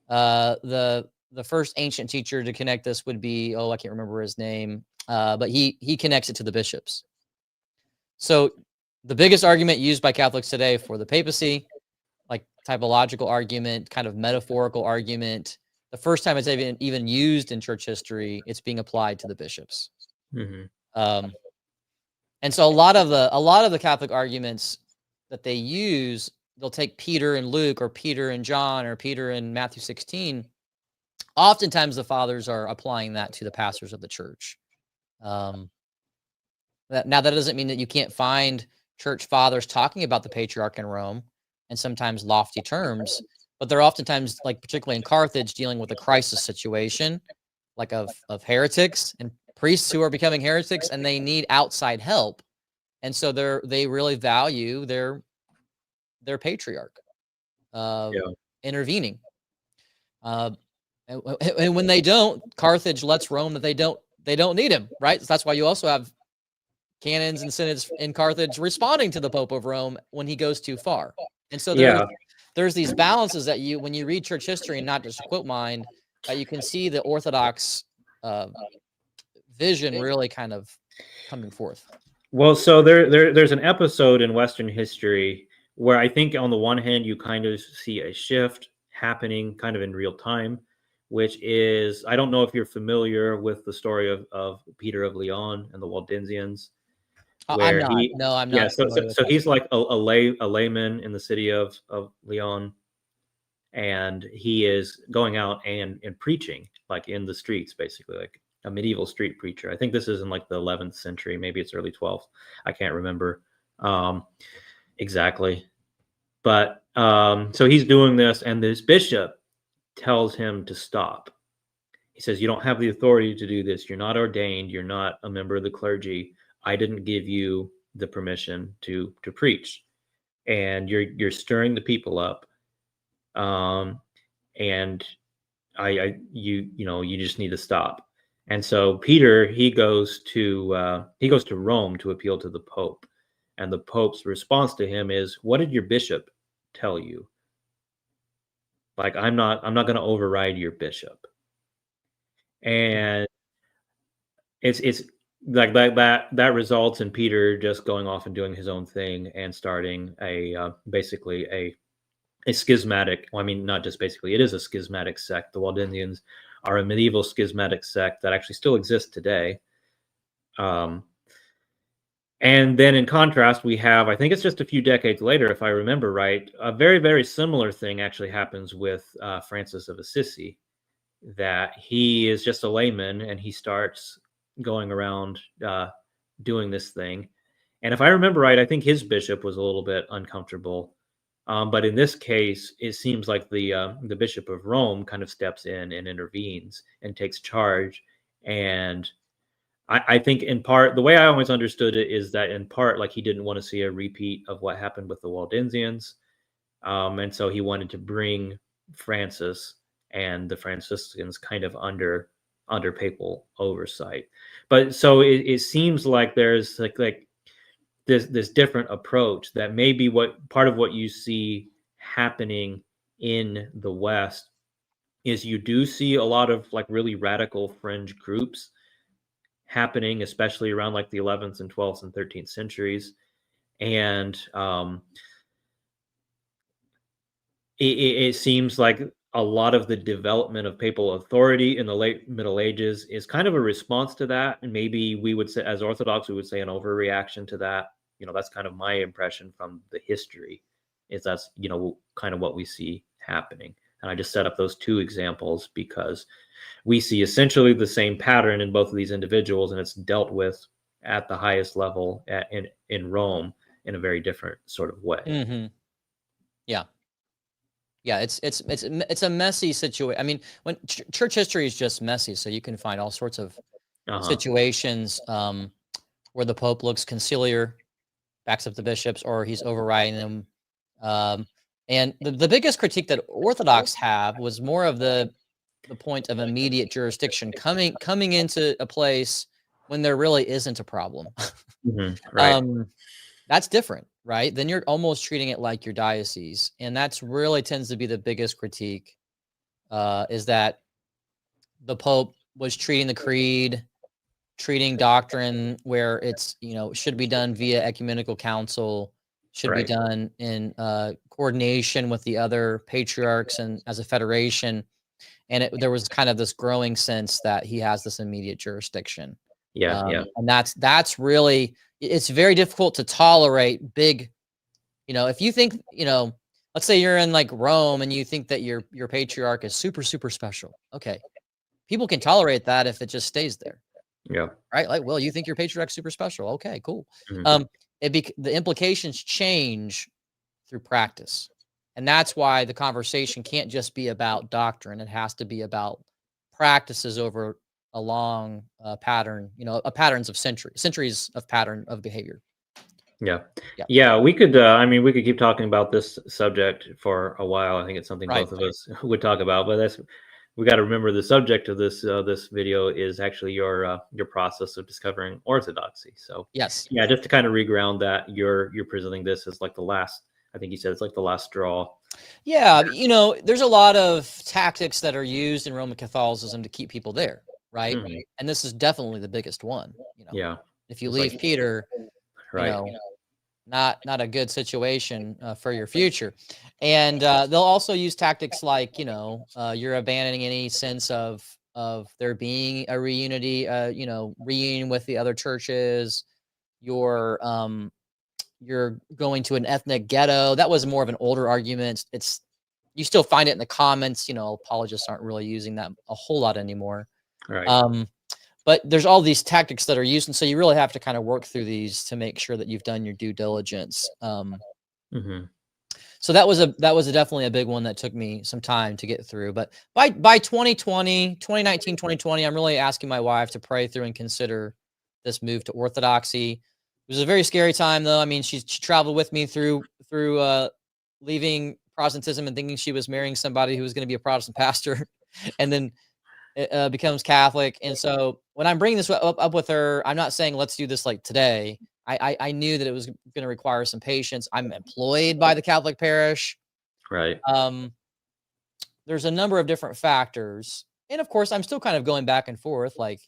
The first ancient teacher to connect this would be, I can't remember his name, but he connects it to the bishops. So the biggest argument used by Catholics today for the papacy, like typological argument, kind of metaphorical argument, the first time it's even used in church history, it's being applied to the bishops. Mm-hmm. And so a lot of the Catholic arguments that they use, they'll take Peter and Luke, or Peter and John, or Peter and Matthew 16. Oftentimes the fathers are applying that to the pastors of the church. Now that doesn't mean that you can't find church fathers talking about the patriarch in Rome and sometimes lofty terms, but they're oftentimes, like particularly in Carthage, dealing with a crisis situation, like of heretics and priests who are becoming heretics, and they need outside help. And so they really value their patriarch intervening. And when they don't, Carthage lets Rome that they don't need him, right? So that's why you also have canons and synods in Carthage responding to the Pope of Rome when he goes too far. And so there's these balances that when you read church history, and not just quote mine, you can see the Orthodox vision really kind of coming forth. Well, so there's an episode in Western history where I think on the one hand you kind of see a shift happening kind of in real time, which is, I don't know if you're familiar with the story of Peter of Leon and the Waldensians. I'm not. No, I'm not. Yeah, so he's like a layman in the city of Leon, and he is going out and preaching, like in the streets, basically, like a medieval street preacher. I think this is in like the 11th century, maybe it's early 12th. I can't remember exactly. But so he's doing this, and this bishop tells him to stop. He says, you don't have the authority to do this. You're not ordained. You're not a member of the clergy. I didn't give you the permission to preach, and you're stirring the people up. And you just need to stop. And so Peter, he goes to Rome to appeal to the Pope, and the Pope's response to him is, "What did your bishop tell you? Like, I'm not going to override your bishop." And it's like that results in Peter just going off and doing his own thing and starting basically a schismatic, well, I mean, not just basically, it is a schismatic sect. The Waldensians are a medieval schismatic sect that actually still exists today. And then in contrast, we have, I think it's just a few decades later, if I remember right, a very, very similar thing actually happens with Francis of Assisi, that he is just a layman and he starts going around doing this thing. And if I remember right, I think his bishop was a little bit uncomfortable. But in this case, it seems like the Bishop of Rome kind of steps in and intervenes and takes charge. And I think in part, the way I always understood it is that in part, like, he didn't want to see a repeat of what happened with the Waldensians. And so he wanted to bring Francis and the Franciscans kind of under papal oversight. But so it seems like there's like this different approach that may be part of what you see happening in the West is you do see a lot of like really radical fringe groups happening, especially around like the 11th and 12th and 13th centuries. And it seems like a lot of the development of papal authority in the late Middle Ages is kind of a response to that. And maybe we would say, as Orthodox, we would say an overreaction to that. That's kind of my impression from the history, is that's, kind of what we see happening. And I just set up those two examples because we see essentially the same pattern in both of these individuals, and it's dealt with at the highest level in Rome in a very different sort of way. Mm-hmm. Yeah. Yeah, it's a messy situation. I mean, when church history is just messy, so you can find all sorts of situations where the Pope looks conciliar, backs up the bishops, or he's overriding them. And the biggest critique that Orthodox have was more of the point of immediate jurisdiction coming into a place when there really isn't a problem. Right. That's different, right? Then you're almost treating it like your diocese. And that's really tends to be the biggest critique, is that the Pope was treating the creed, treating doctrine where it's, should be done via ecumenical council, should be done in coordination with the other patriarchs and as a federation. And there was kind of this growing sense that he has this immediate jurisdiction. Yeah, yeah. And that's really, it's very difficult to tolerate big, if you think, let's say you're in like Rome and you think that your patriarch is super, super special. Okay. People can tolerate that if it just stays there. Yeah. Right? Like, well, you think your patriarch's super special. Okay, cool. Mhm. The implications change through practice. And that's why the conversation can't just be about doctrine. It has to be about practices over a long pattern, a patterns of centuries of pattern of behavior. Yeah. Yeah. Yeah, we could, I mean, we could keep talking about this subject for a while. I think it's something Right. both of us would talk about, but we got to remember the subject of this video is actually your process of discovering orthodoxy. So, Yes. yeah, just to kind of reground that, you're presenting this as like the last, I think you said it's like the last straw. Yeah. There's a lot of tactics that are used in Roman Catholicism to keep people there. Right. Mhm. And this is definitely the biggest one. Yeah. If you It's leave like, Peter, right. not a good situation for your future. And they'll also use tactics like, you're abandoning any sense of there being a reunion with the other churches. You're going to an ethnic ghetto. That was more of an older argument. You still find it in the comments. Apologists aren't really using that a whole lot anymore. Right. But there's all these tactics that are used, and so you really have to kind of work through these to make sure that you've done your due diligence. Mhm. So that was definitely a big one that took me some time to get through. But by 2019, 2020, I'm really asking my wife to pray through and consider this move to Orthodoxy. It was a very scary time, though. I mean, she traveled with me through leaving Protestantism and thinking she was marrying somebody who was going to be a Protestant pastor, and then becomes Catholic. And so when I'm bringing this up with her, I'm not saying let's do this like today. I knew that it was going to require some patience. I'm employed by the Catholic parish. Right. There's a number of different factors. And of course, I'm still kind of going back and forth. Like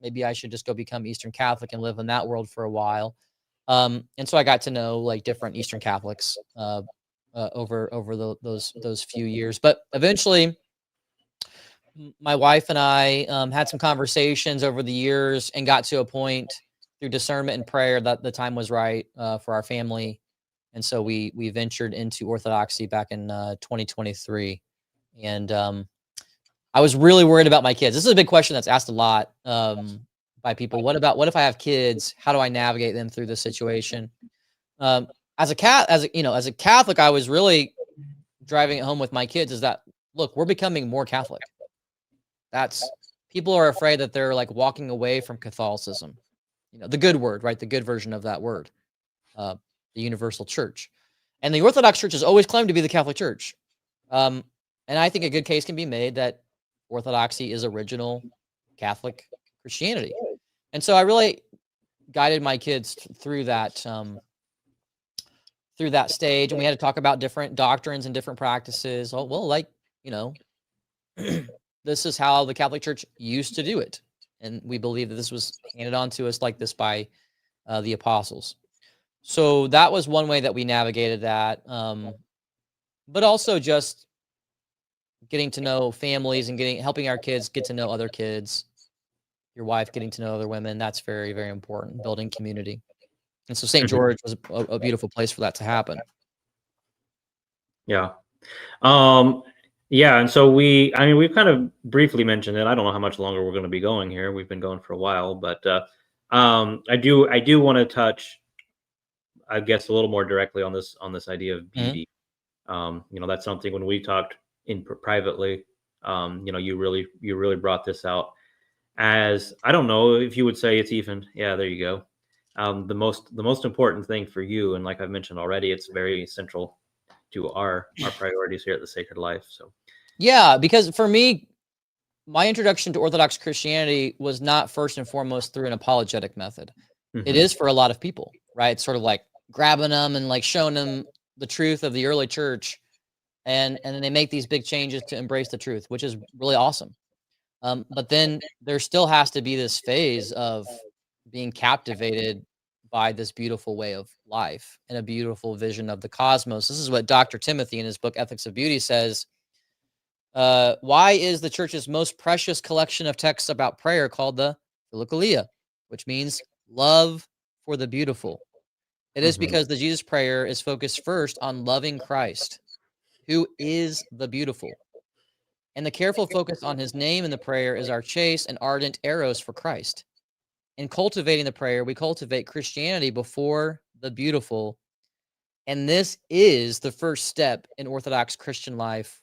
maybe I should just go become Eastern Catholic and live in that world for a while. And so I got to know like different Eastern Catholics over those few years. But eventually, my wife and I had some conversations over the years and got to a point through discernment and prayer that the time was right for our family. And so we ventured into Orthodoxy back in 2023. And I was really worried about my kids. This is a big question that's asked a lot by people. What if I have kids? How do I navigate them through this situation? As a Catholic, I was really driving it home with my kids is that, look, we're becoming more Catholic. People are afraid that they're like walking away from Catholicism, the good word, right? The good version of that word, the universal church. And the Orthodox Church has always claimed to be the Catholic Church. And I think a good case can be made that Orthodoxy is original Catholic Christianity. And so I really guided my kids through that stage. And we had to talk about different doctrines and different practices. Oh, well, like, this is how the Catholic Church used to do it. And we believe that this was handed on to us like this by the apostles. So that was one way that we navigated that. But also just getting to know families and helping our kids get to know other kids, your wife getting to know other women. That's very, very important, building community. And so St. George was a beautiful place for that to happen. Yeah. Yeah, and so we've kind of briefly mentioned it. I don't know how much longer we're going to be going here. We've been going for a while, but I do want to touch, I guess, a little more directly on this idea of BB. That's something when we talked privately. You really brought this out as, I don't know if you would say it's even, yeah, there you go. The most important thing for you, and like I've mentioned already, it's very central to our priorities here at the Sacred Life. So yeah, because for me, my introduction to Orthodox Christianity was not first and foremost through an apologetic method. It is for a lot of people, right? It's sort of like grabbing them and like showing them the truth of the early church, and then they make these big changes to embrace the truth, which is really awesome. But then there still has to be this phase of being captivated by this beautiful way of life and a beautiful vision of the cosmos. This is what Dr. Timothy in his book Ethics of Beauty says. Why is the church's most precious collection of texts about prayer called the Philokalia, which means love for the beautiful. It is because the Jesus prayer is focused first on loving Christ, who is the beautiful. And the careful focus on his name in the prayer is our chaste and ardent arrows for Christ. In cultivating the prayer, we cultivate Christianity before the beautiful. And this is the first step in Orthodox Christian life,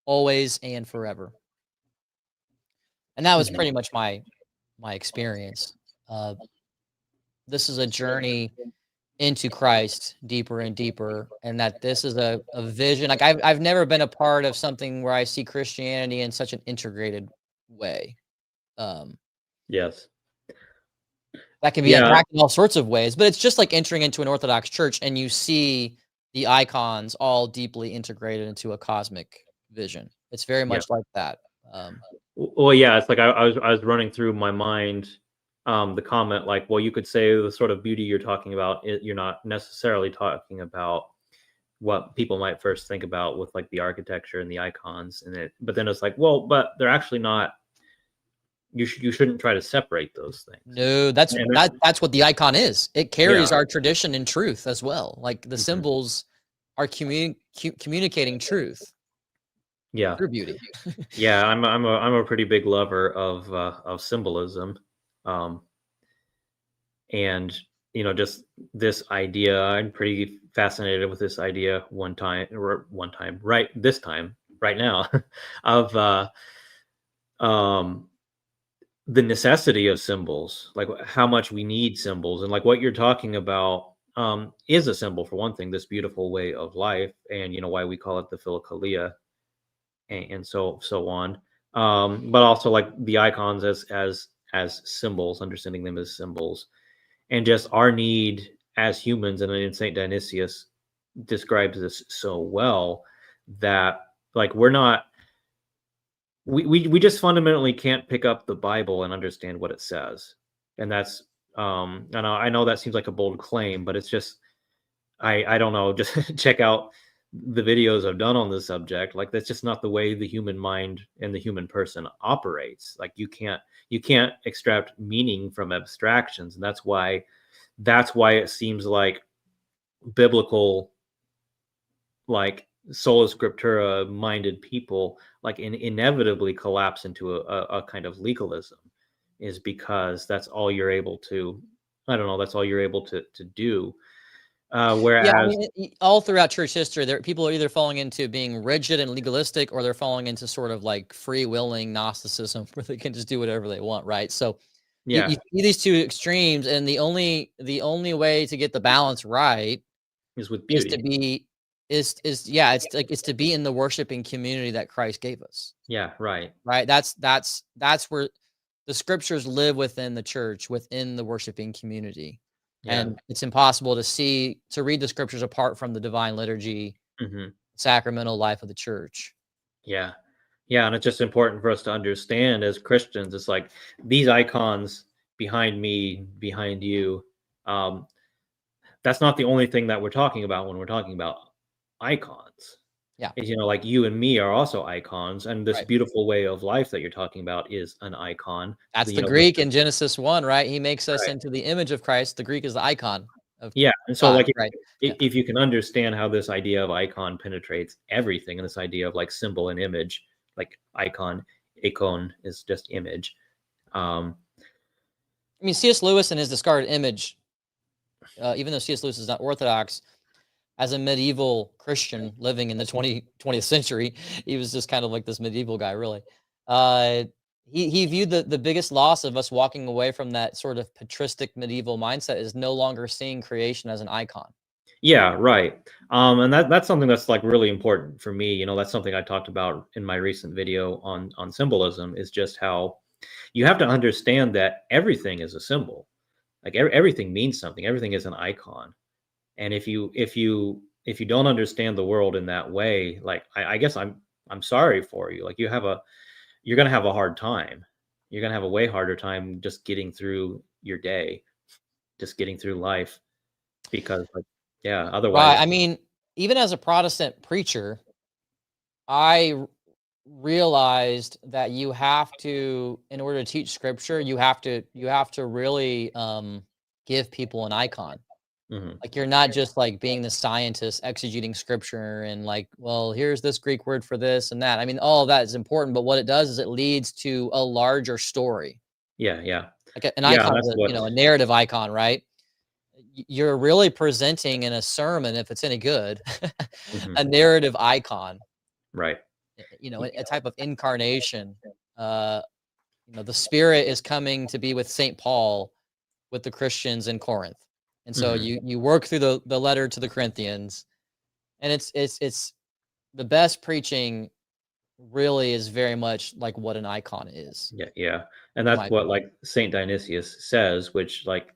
always and forever. And that was pretty much my experience. This is a journey into Christ deeper and deeper, and that this is a vision. Like I've never been a part of something where I see Christianity in such an integrated way. Yes. That can be unpacked in all sorts of ways, but it's just like entering into an Orthodox church and you see the icons all deeply integrated into a cosmic vision. It's very much like that. Well, yeah, it's like I was running through my mind the comment like, well, you could say the sort of beauty you're talking about, you're not necessarily talking about what people might first think about with like the architecture and the icons and it, but then it's like, well, but they're actually not. You shouldn't try to separate those things. No, that's what the icon is. It carries our tradition and truth as well. Like the symbols are communicating truth. Yeah, through beauty. Yeah, I'm a pretty big lover of symbolism, and just this idea. I'm pretty fascinated with this idea. Right now, of the necessity of symbols, like how much we need symbols, and like what you're talking about is a symbol for one thing. This beautiful way of life, and why we call it the philokalia, and so on. But also like the icons as symbols, understanding them as symbols, and just our need as humans. And then Saint Dionysius describes this so well, that like we just fundamentally can't pick up the Bible and understand what it says. And that's I know that seems like a bold claim, but it's just I don't know, just check out the videos I've done on this subject. Like that's just not the way the human mind and the human person operates. Like you can't extract meaning from abstractions. And that's why it seems like biblical, like sola scriptura minded people like inevitably collapse into a kind of legalism, is because that's all you're able to, that's all you're able to do. Whereas yeah, I mean, all throughout church history, people are either falling into being rigid and legalistic, or they're falling into sort of like free-willing Gnosticism, where they can just do whatever they want, right? So you see these two extremes, and the only way to get the balance right is with beauty. It's to be in the worshiping community that Christ gave us. Yeah, right. Right. That's where the scriptures live, within the church, within the worshiping community. Yeah. And it's impossible to read the scriptures apart from the divine liturgy, sacramental life of the church. Yeah. Yeah. And it's just important for us to understand as Christians. It's like these icons behind me, behind you. That's not the only thing that we're talking about when we're talking about icons. Yeah. Like you and me are also icons, and this beautiful way of life that you're talking about is an icon. That's the Greek in Genesis 1, right? He makes us into the image of Christ. The Greek is the icon of and so God, like if you can understand how this idea of icon penetrates everything, and this idea of like symbol and image, like icon is just image. I mean, C.S. Lewis and his discarded image, even though C.S. Lewis is not Orthodox, as a medieval Christian living in the 20th century, he was just kind of like this medieval guy, really. He viewed the biggest loss of us walking away from that sort of patristic medieval mindset is no longer seeing creation as an icon. Yeah, right. And that's something that's like really important for me. That's something I talked about in my recent video on symbolism, is just how you have to understand that everything is a symbol. Like everything means something. Everything is an icon. And if you don't understand the world in that way, like I guess I'm sorry for you. Like you're gonna have a hard time. You're gonna have a way harder time just getting through your day, just getting through life, because otherwise. Right. I mean, even as a Protestant preacher, I realized that you have to, in order to teach scripture, you have to really give people an icon. Mhm. Like, you're not just like being the scientist exegeting scripture and like, well, here's this Greek word for this and that. I mean, all of that is important, but what it does is it leads to a larger story. Yeah, yeah. Like an Yeah, icon is that's a, what a narrative icon, right? You're really presenting in a sermon, if it's any good, mhm, a narrative icon, right. a type of incarnation. Uh, the Spirit is coming to be with Saint Paul with the Christians in Corinth. And so Mhm. you work through the letter to the Corinthians, and it's the best preaching really is very much like what an icon is, Yeah, yeah. And in that's my what, opinion. like, Saint Dionysius says, which, like,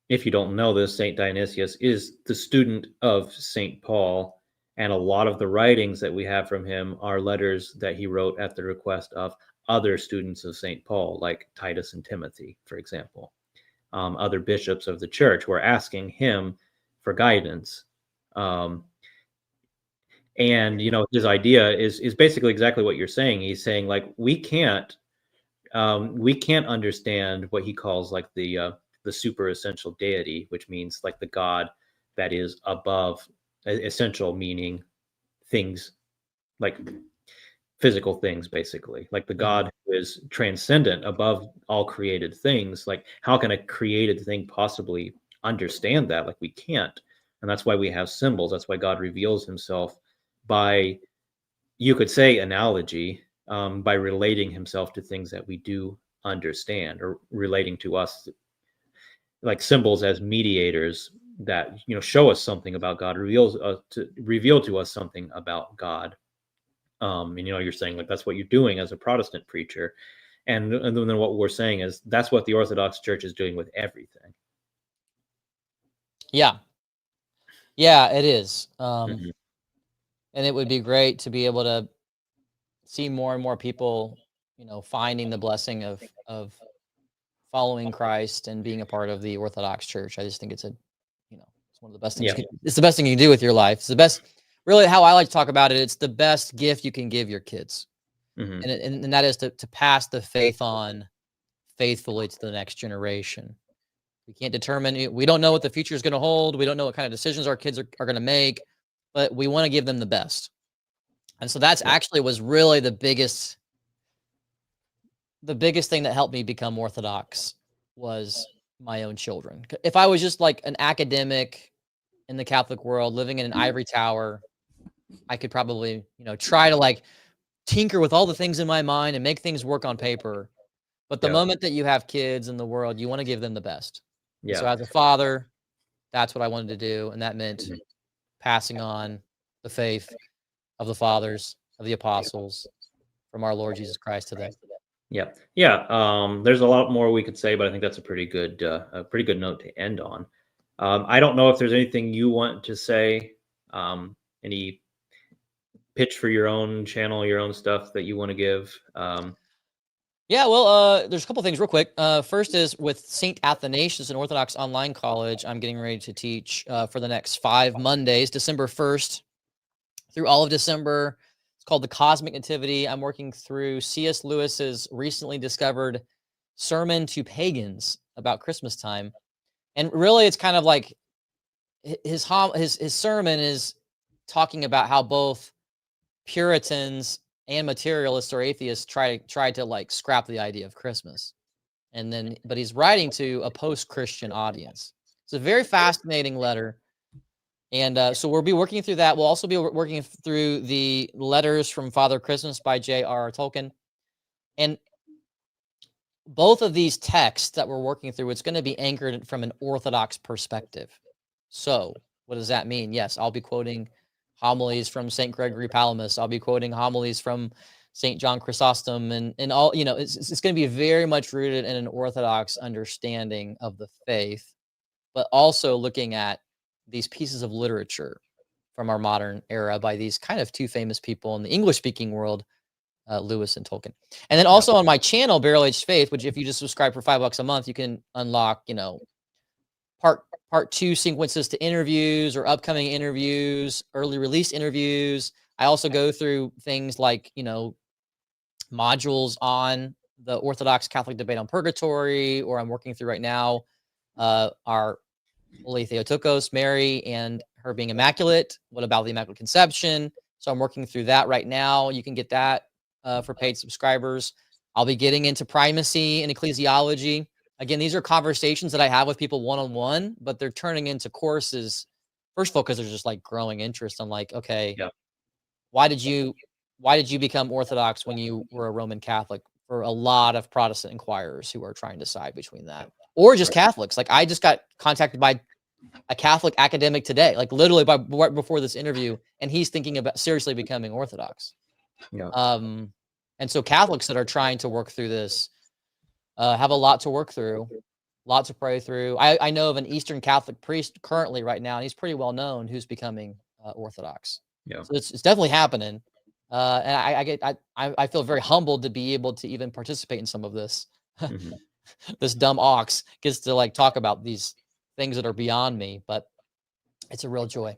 if you don't know this, Saint Dionysius is the student of Saint Paul, and a lot of the writings that we have from him are letters that he wrote at the request of other students of Saint Paul, like Titus and Timothy, for example. Other bishops of the church were asking him for guidance. Um, and his idea is basically exactly what you're saying. He's saying, like, we can't understand what he calls, like, the super essential deity, which means, like, the God that is above, essential meaning things, like physical things, basically, like the Mhm. God who is transcendent above all created things. Like, how can a created thing possibly understand that? Like, we can't. And that's why we have symbols. That's why God reveals himself by, you could say, analogy, by relating himself to things that we do understand, or relating to us, like symbols as mediators that show us something about God, reveal to us something about God. And you're saying, like, that's what you're doing as a Protestant preacher, and then what we're saying is that's what the Orthodox Church is doing with everything. Yeah, yeah, it is. Hmm. And it would be great to be able to see more and more people, finding the blessing of following Christ and being a part of the Orthodox Church. I just think it's one of the best things Yeah. you can. It's the best thing you can do with your life. It's the best. Really, how I like to talk about it. It's the best gift you can give your kids, Hmm. and that is to pass the faith on faithfully to the next generation. We can't determine. We don't know what the future is going to hold. We don't know what kind of decisions our kids are going to make, but we want to give them the best. And so that's Yeah. actually was really the biggest thing that helped me become Orthodox was my own children. If I was just like an academic in the Catholic world living in an ivory tower, I could probably, try to like tinker with all the things in my mind and make things work on paper. But the Yeah. moment that you have kids in the world, you want to give them the best. And so Yeah. as a father, that's what I wanted to do. And that meant Mhm. passing on the faith of the fathers, of the apostles, from our Lord Jesus Christ to them. Yeah. Yeah. There's a lot more we could say, but I think that's a pretty good note to end on. I don't know if there's anything you want to say, any pitch for your own channel, your own stuff that you want to give. Yeah, well, there's a couple things real quick. First is with St. Athanasius, an Orthodox online college. I'm getting ready to teach for the next 5 Mondays, December 1st through all of December. It's called the Cosmic Nativity. I'm working through C.S. Lewis's recently discovered sermon to pagans about Christmas time, and really, it's kind of like his sermon is talking about how both Puritans and materialists or atheists try to like scrap the idea of Christmas. And then, but he's writing to a post-Christian audience. It's a very fascinating letter. And so we'll be working through that. We'll also be working through the letters from Father Christmas by J.R.R. Tolkien. And both of these texts that we're working through, it's going to be anchored from an Orthodox perspective. So what does that mean? Yes, I'll be quoting homilies from St. Gregory Palamas. I'll be quoting homilies from St. John Chrysostom, and all, it's going to be very much rooted in an Orthodox understanding of the faith, but also looking at these pieces of literature from our modern era by these kind of two famous people in the English speaking world, Lewis and Tolkien. And then Yeah. also on my channel, Barrel Aged Faith, which if you just subscribe for $5 a month, you can unlock, part 2 sequences to interviews or upcoming interviews, early release interviews. I also go through things like, modules on the Orthodox Catholic debate on purgatory, or I'm working through right now our Holy Theotokos, Mary, and her being immaculate. What about the Immaculate Conception? So I'm working through that right now. You can get that for paid subscribers. I'll be getting into primacy and ecclesiology. Again, these are conversations that I have with people one-on-one, but they're turning into courses. First of all, because there's just like growing interest. I'm like, okay, Yeah. why did you become Orthodox when you were a Roman Catholic? For a lot of Protestant inquirers who are trying to decide between that, or just Catholics. Like I just got contacted by a Catholic academic today, like literally right before this interview, and he's thinking about seriously becoming Orthodox. Yeah. And so Catholics that are trying to work through this have a lot to work through, lots to pray through. I know of an Eastern Catholic priest currently right now, and he's pretty well known, who's becoming Orthodox. Yeah. So it's definitely happening. And I feel very humbled to be able to even participate in some of this. Mm-hmm. This dumb ox gets to like talk about these things that are beyond me, but it's a real joy.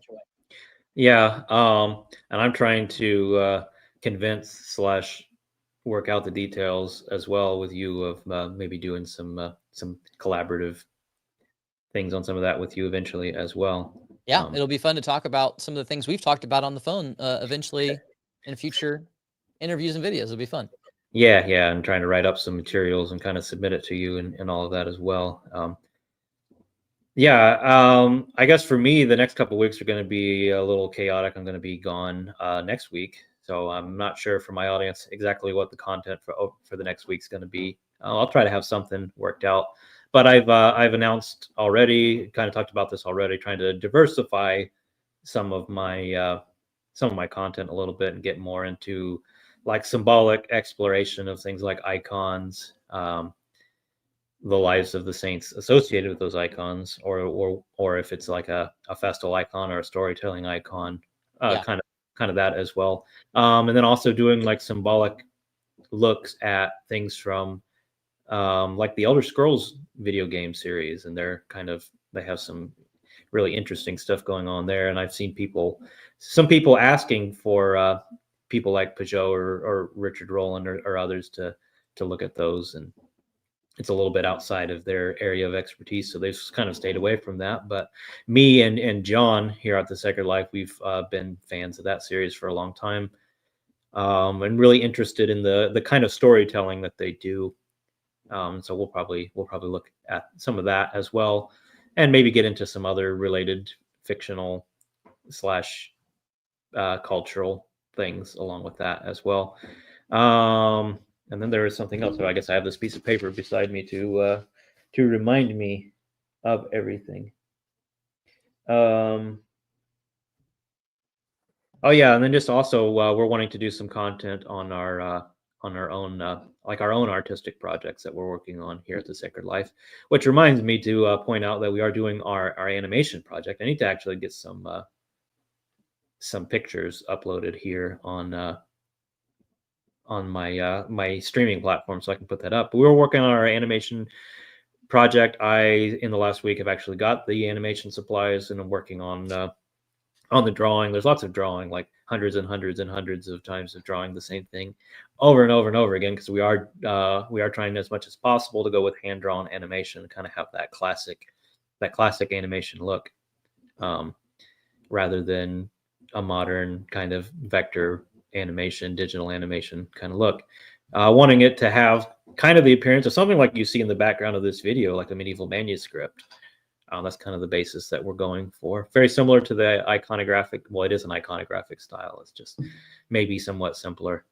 Yeah. And I'm trying to convince / work out the details as well with you of maybe doing some collaborative things on some of that with you eventually as well. Yeah, it'll be fun to talk about some of the things we've talked about on the phone eventually in future interviews and videos. It'll be fun. Yeah, and trying to write up some materials and kind of submit it to you and all of that as well. I guess for me, the next couple of weeks are going to be a little chaotic. I'm going to be gone next week, so I'm not sure for my audience exactly what the content for the next week's going to be. I'll try to have something worked out, but I've announced already, kind of talked about this already, trying to diversify some of my content a little bit and get more into like symbolic exploration of things like icons, the lives of the saints associated with those icons, or if it's like a festal icon or a storytelling icon, kind of that as well. And then also doing like symbolic looks at things from like the Elder Scrolls video game series, and they have some really interesting stuff going on there. And I've seen some people asking for people like Peugeot or Richard Rowland or others to look at those, and it's a little bit outside of their area of expertise, so they've kind of stayed away from that. But me and John here at the Sacred Life, we've been fans of that series for a long time, and really interested in the kind of storytelling that they do. So we'll probably look at some of that as well, and maybe get into some other related fictional / cultural things along with that as well. And then there is something else. So I guess I have this piece of paper beside me to remind me of everything. Oh yeah, and then just also we're wanting to do some content on our own our own artistic projects that we're working on here at the Sacred Life. Which reminds me to point out that we are doing our animation project. I need to actually get some pictures uploaded here on my streaming platform, so I can put that up. But we were working on our animation project. In the last week have actually got the animation supplies, and I'm working on the drawing. There's lots of drawing, like hundreds and hundreds and hundreds of times of drawing the same thing over and over and over again, because we are trying as much as possible to go with hand drawn animation, kind of have that classic animation look, rather than a modern kind of vector animation, digital animation kind of look. Wanting it to have kind of the appearance of something like you see in the background of this video, like a medieval manuscript. That's kind of the basis that we're going for. Very similar to the iconographic. Well, it is an iconographic style. It's just maybe somewhat simpler,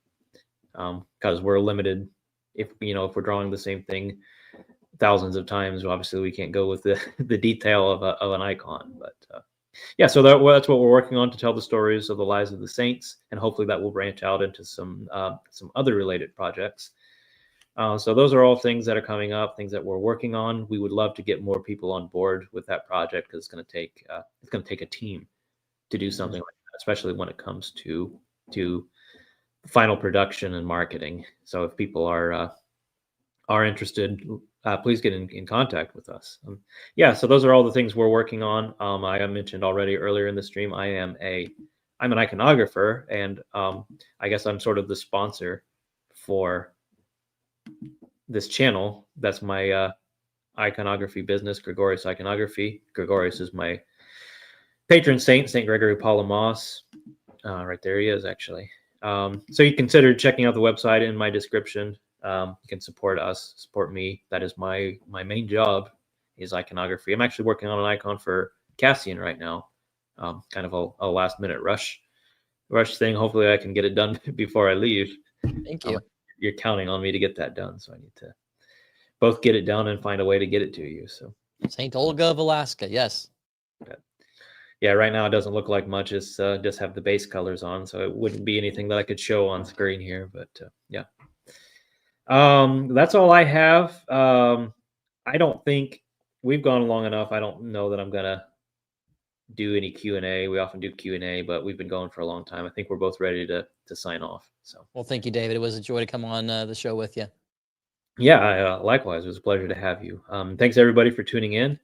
because we're limited. If we're drawing the same thing thousands of times, obviously we can't go with the detail of an icon. But yeah, so that's what we're working on, to tell the stories of the lives of the saints, and hopefully that will branch out into some other related projects. So those are all things that are coming up, things that we're working on. We would love to get more people on board with that project, because it's going to take a team to do something like that, especially when it comes to final production and marketing. So if people are interested, please get in contact with us. Yeah, so those are all the things we're working on. I mentioned already earlier in the stream, I'm an iconographer, and I guess I'm sort of the sponsor for this channel. That's my iconography business, Gregorius Iconography. Gregorius is my patron saint, St. Gregory Palamas. Right there he is, actually. So you consider checking out the website in my description. You can support us, support me. That is my main job, is iconography. I'm actually working on an icon for Cassian right now. Kind of a last minute rush thing. Hopefully I can get it done before I leave. Thank you. You're counting on me to get that done, so I need to both get it done and find a way to get it to you. So St. Olga of Alaska, yes. Yeah, right now it doesn't look like much. It's just have the base colors on, so it wouldn't be anything that I could show on screen here. But yeah, that's all I have. I don't think we've gone long enough. I don't know that I'm gonna do any Q&A. We often do Q&A, but we've been going for a long time. I think we're both ready to sign off. So well, thank you, David. It was a joy to come on the show with you. Yeah, likewise. It was a pleasure to have you. Thanks everybody for tuning in,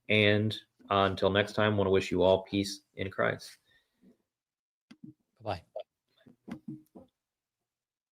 and until next time, I want to wish you all peace in Christ. Bye-bye.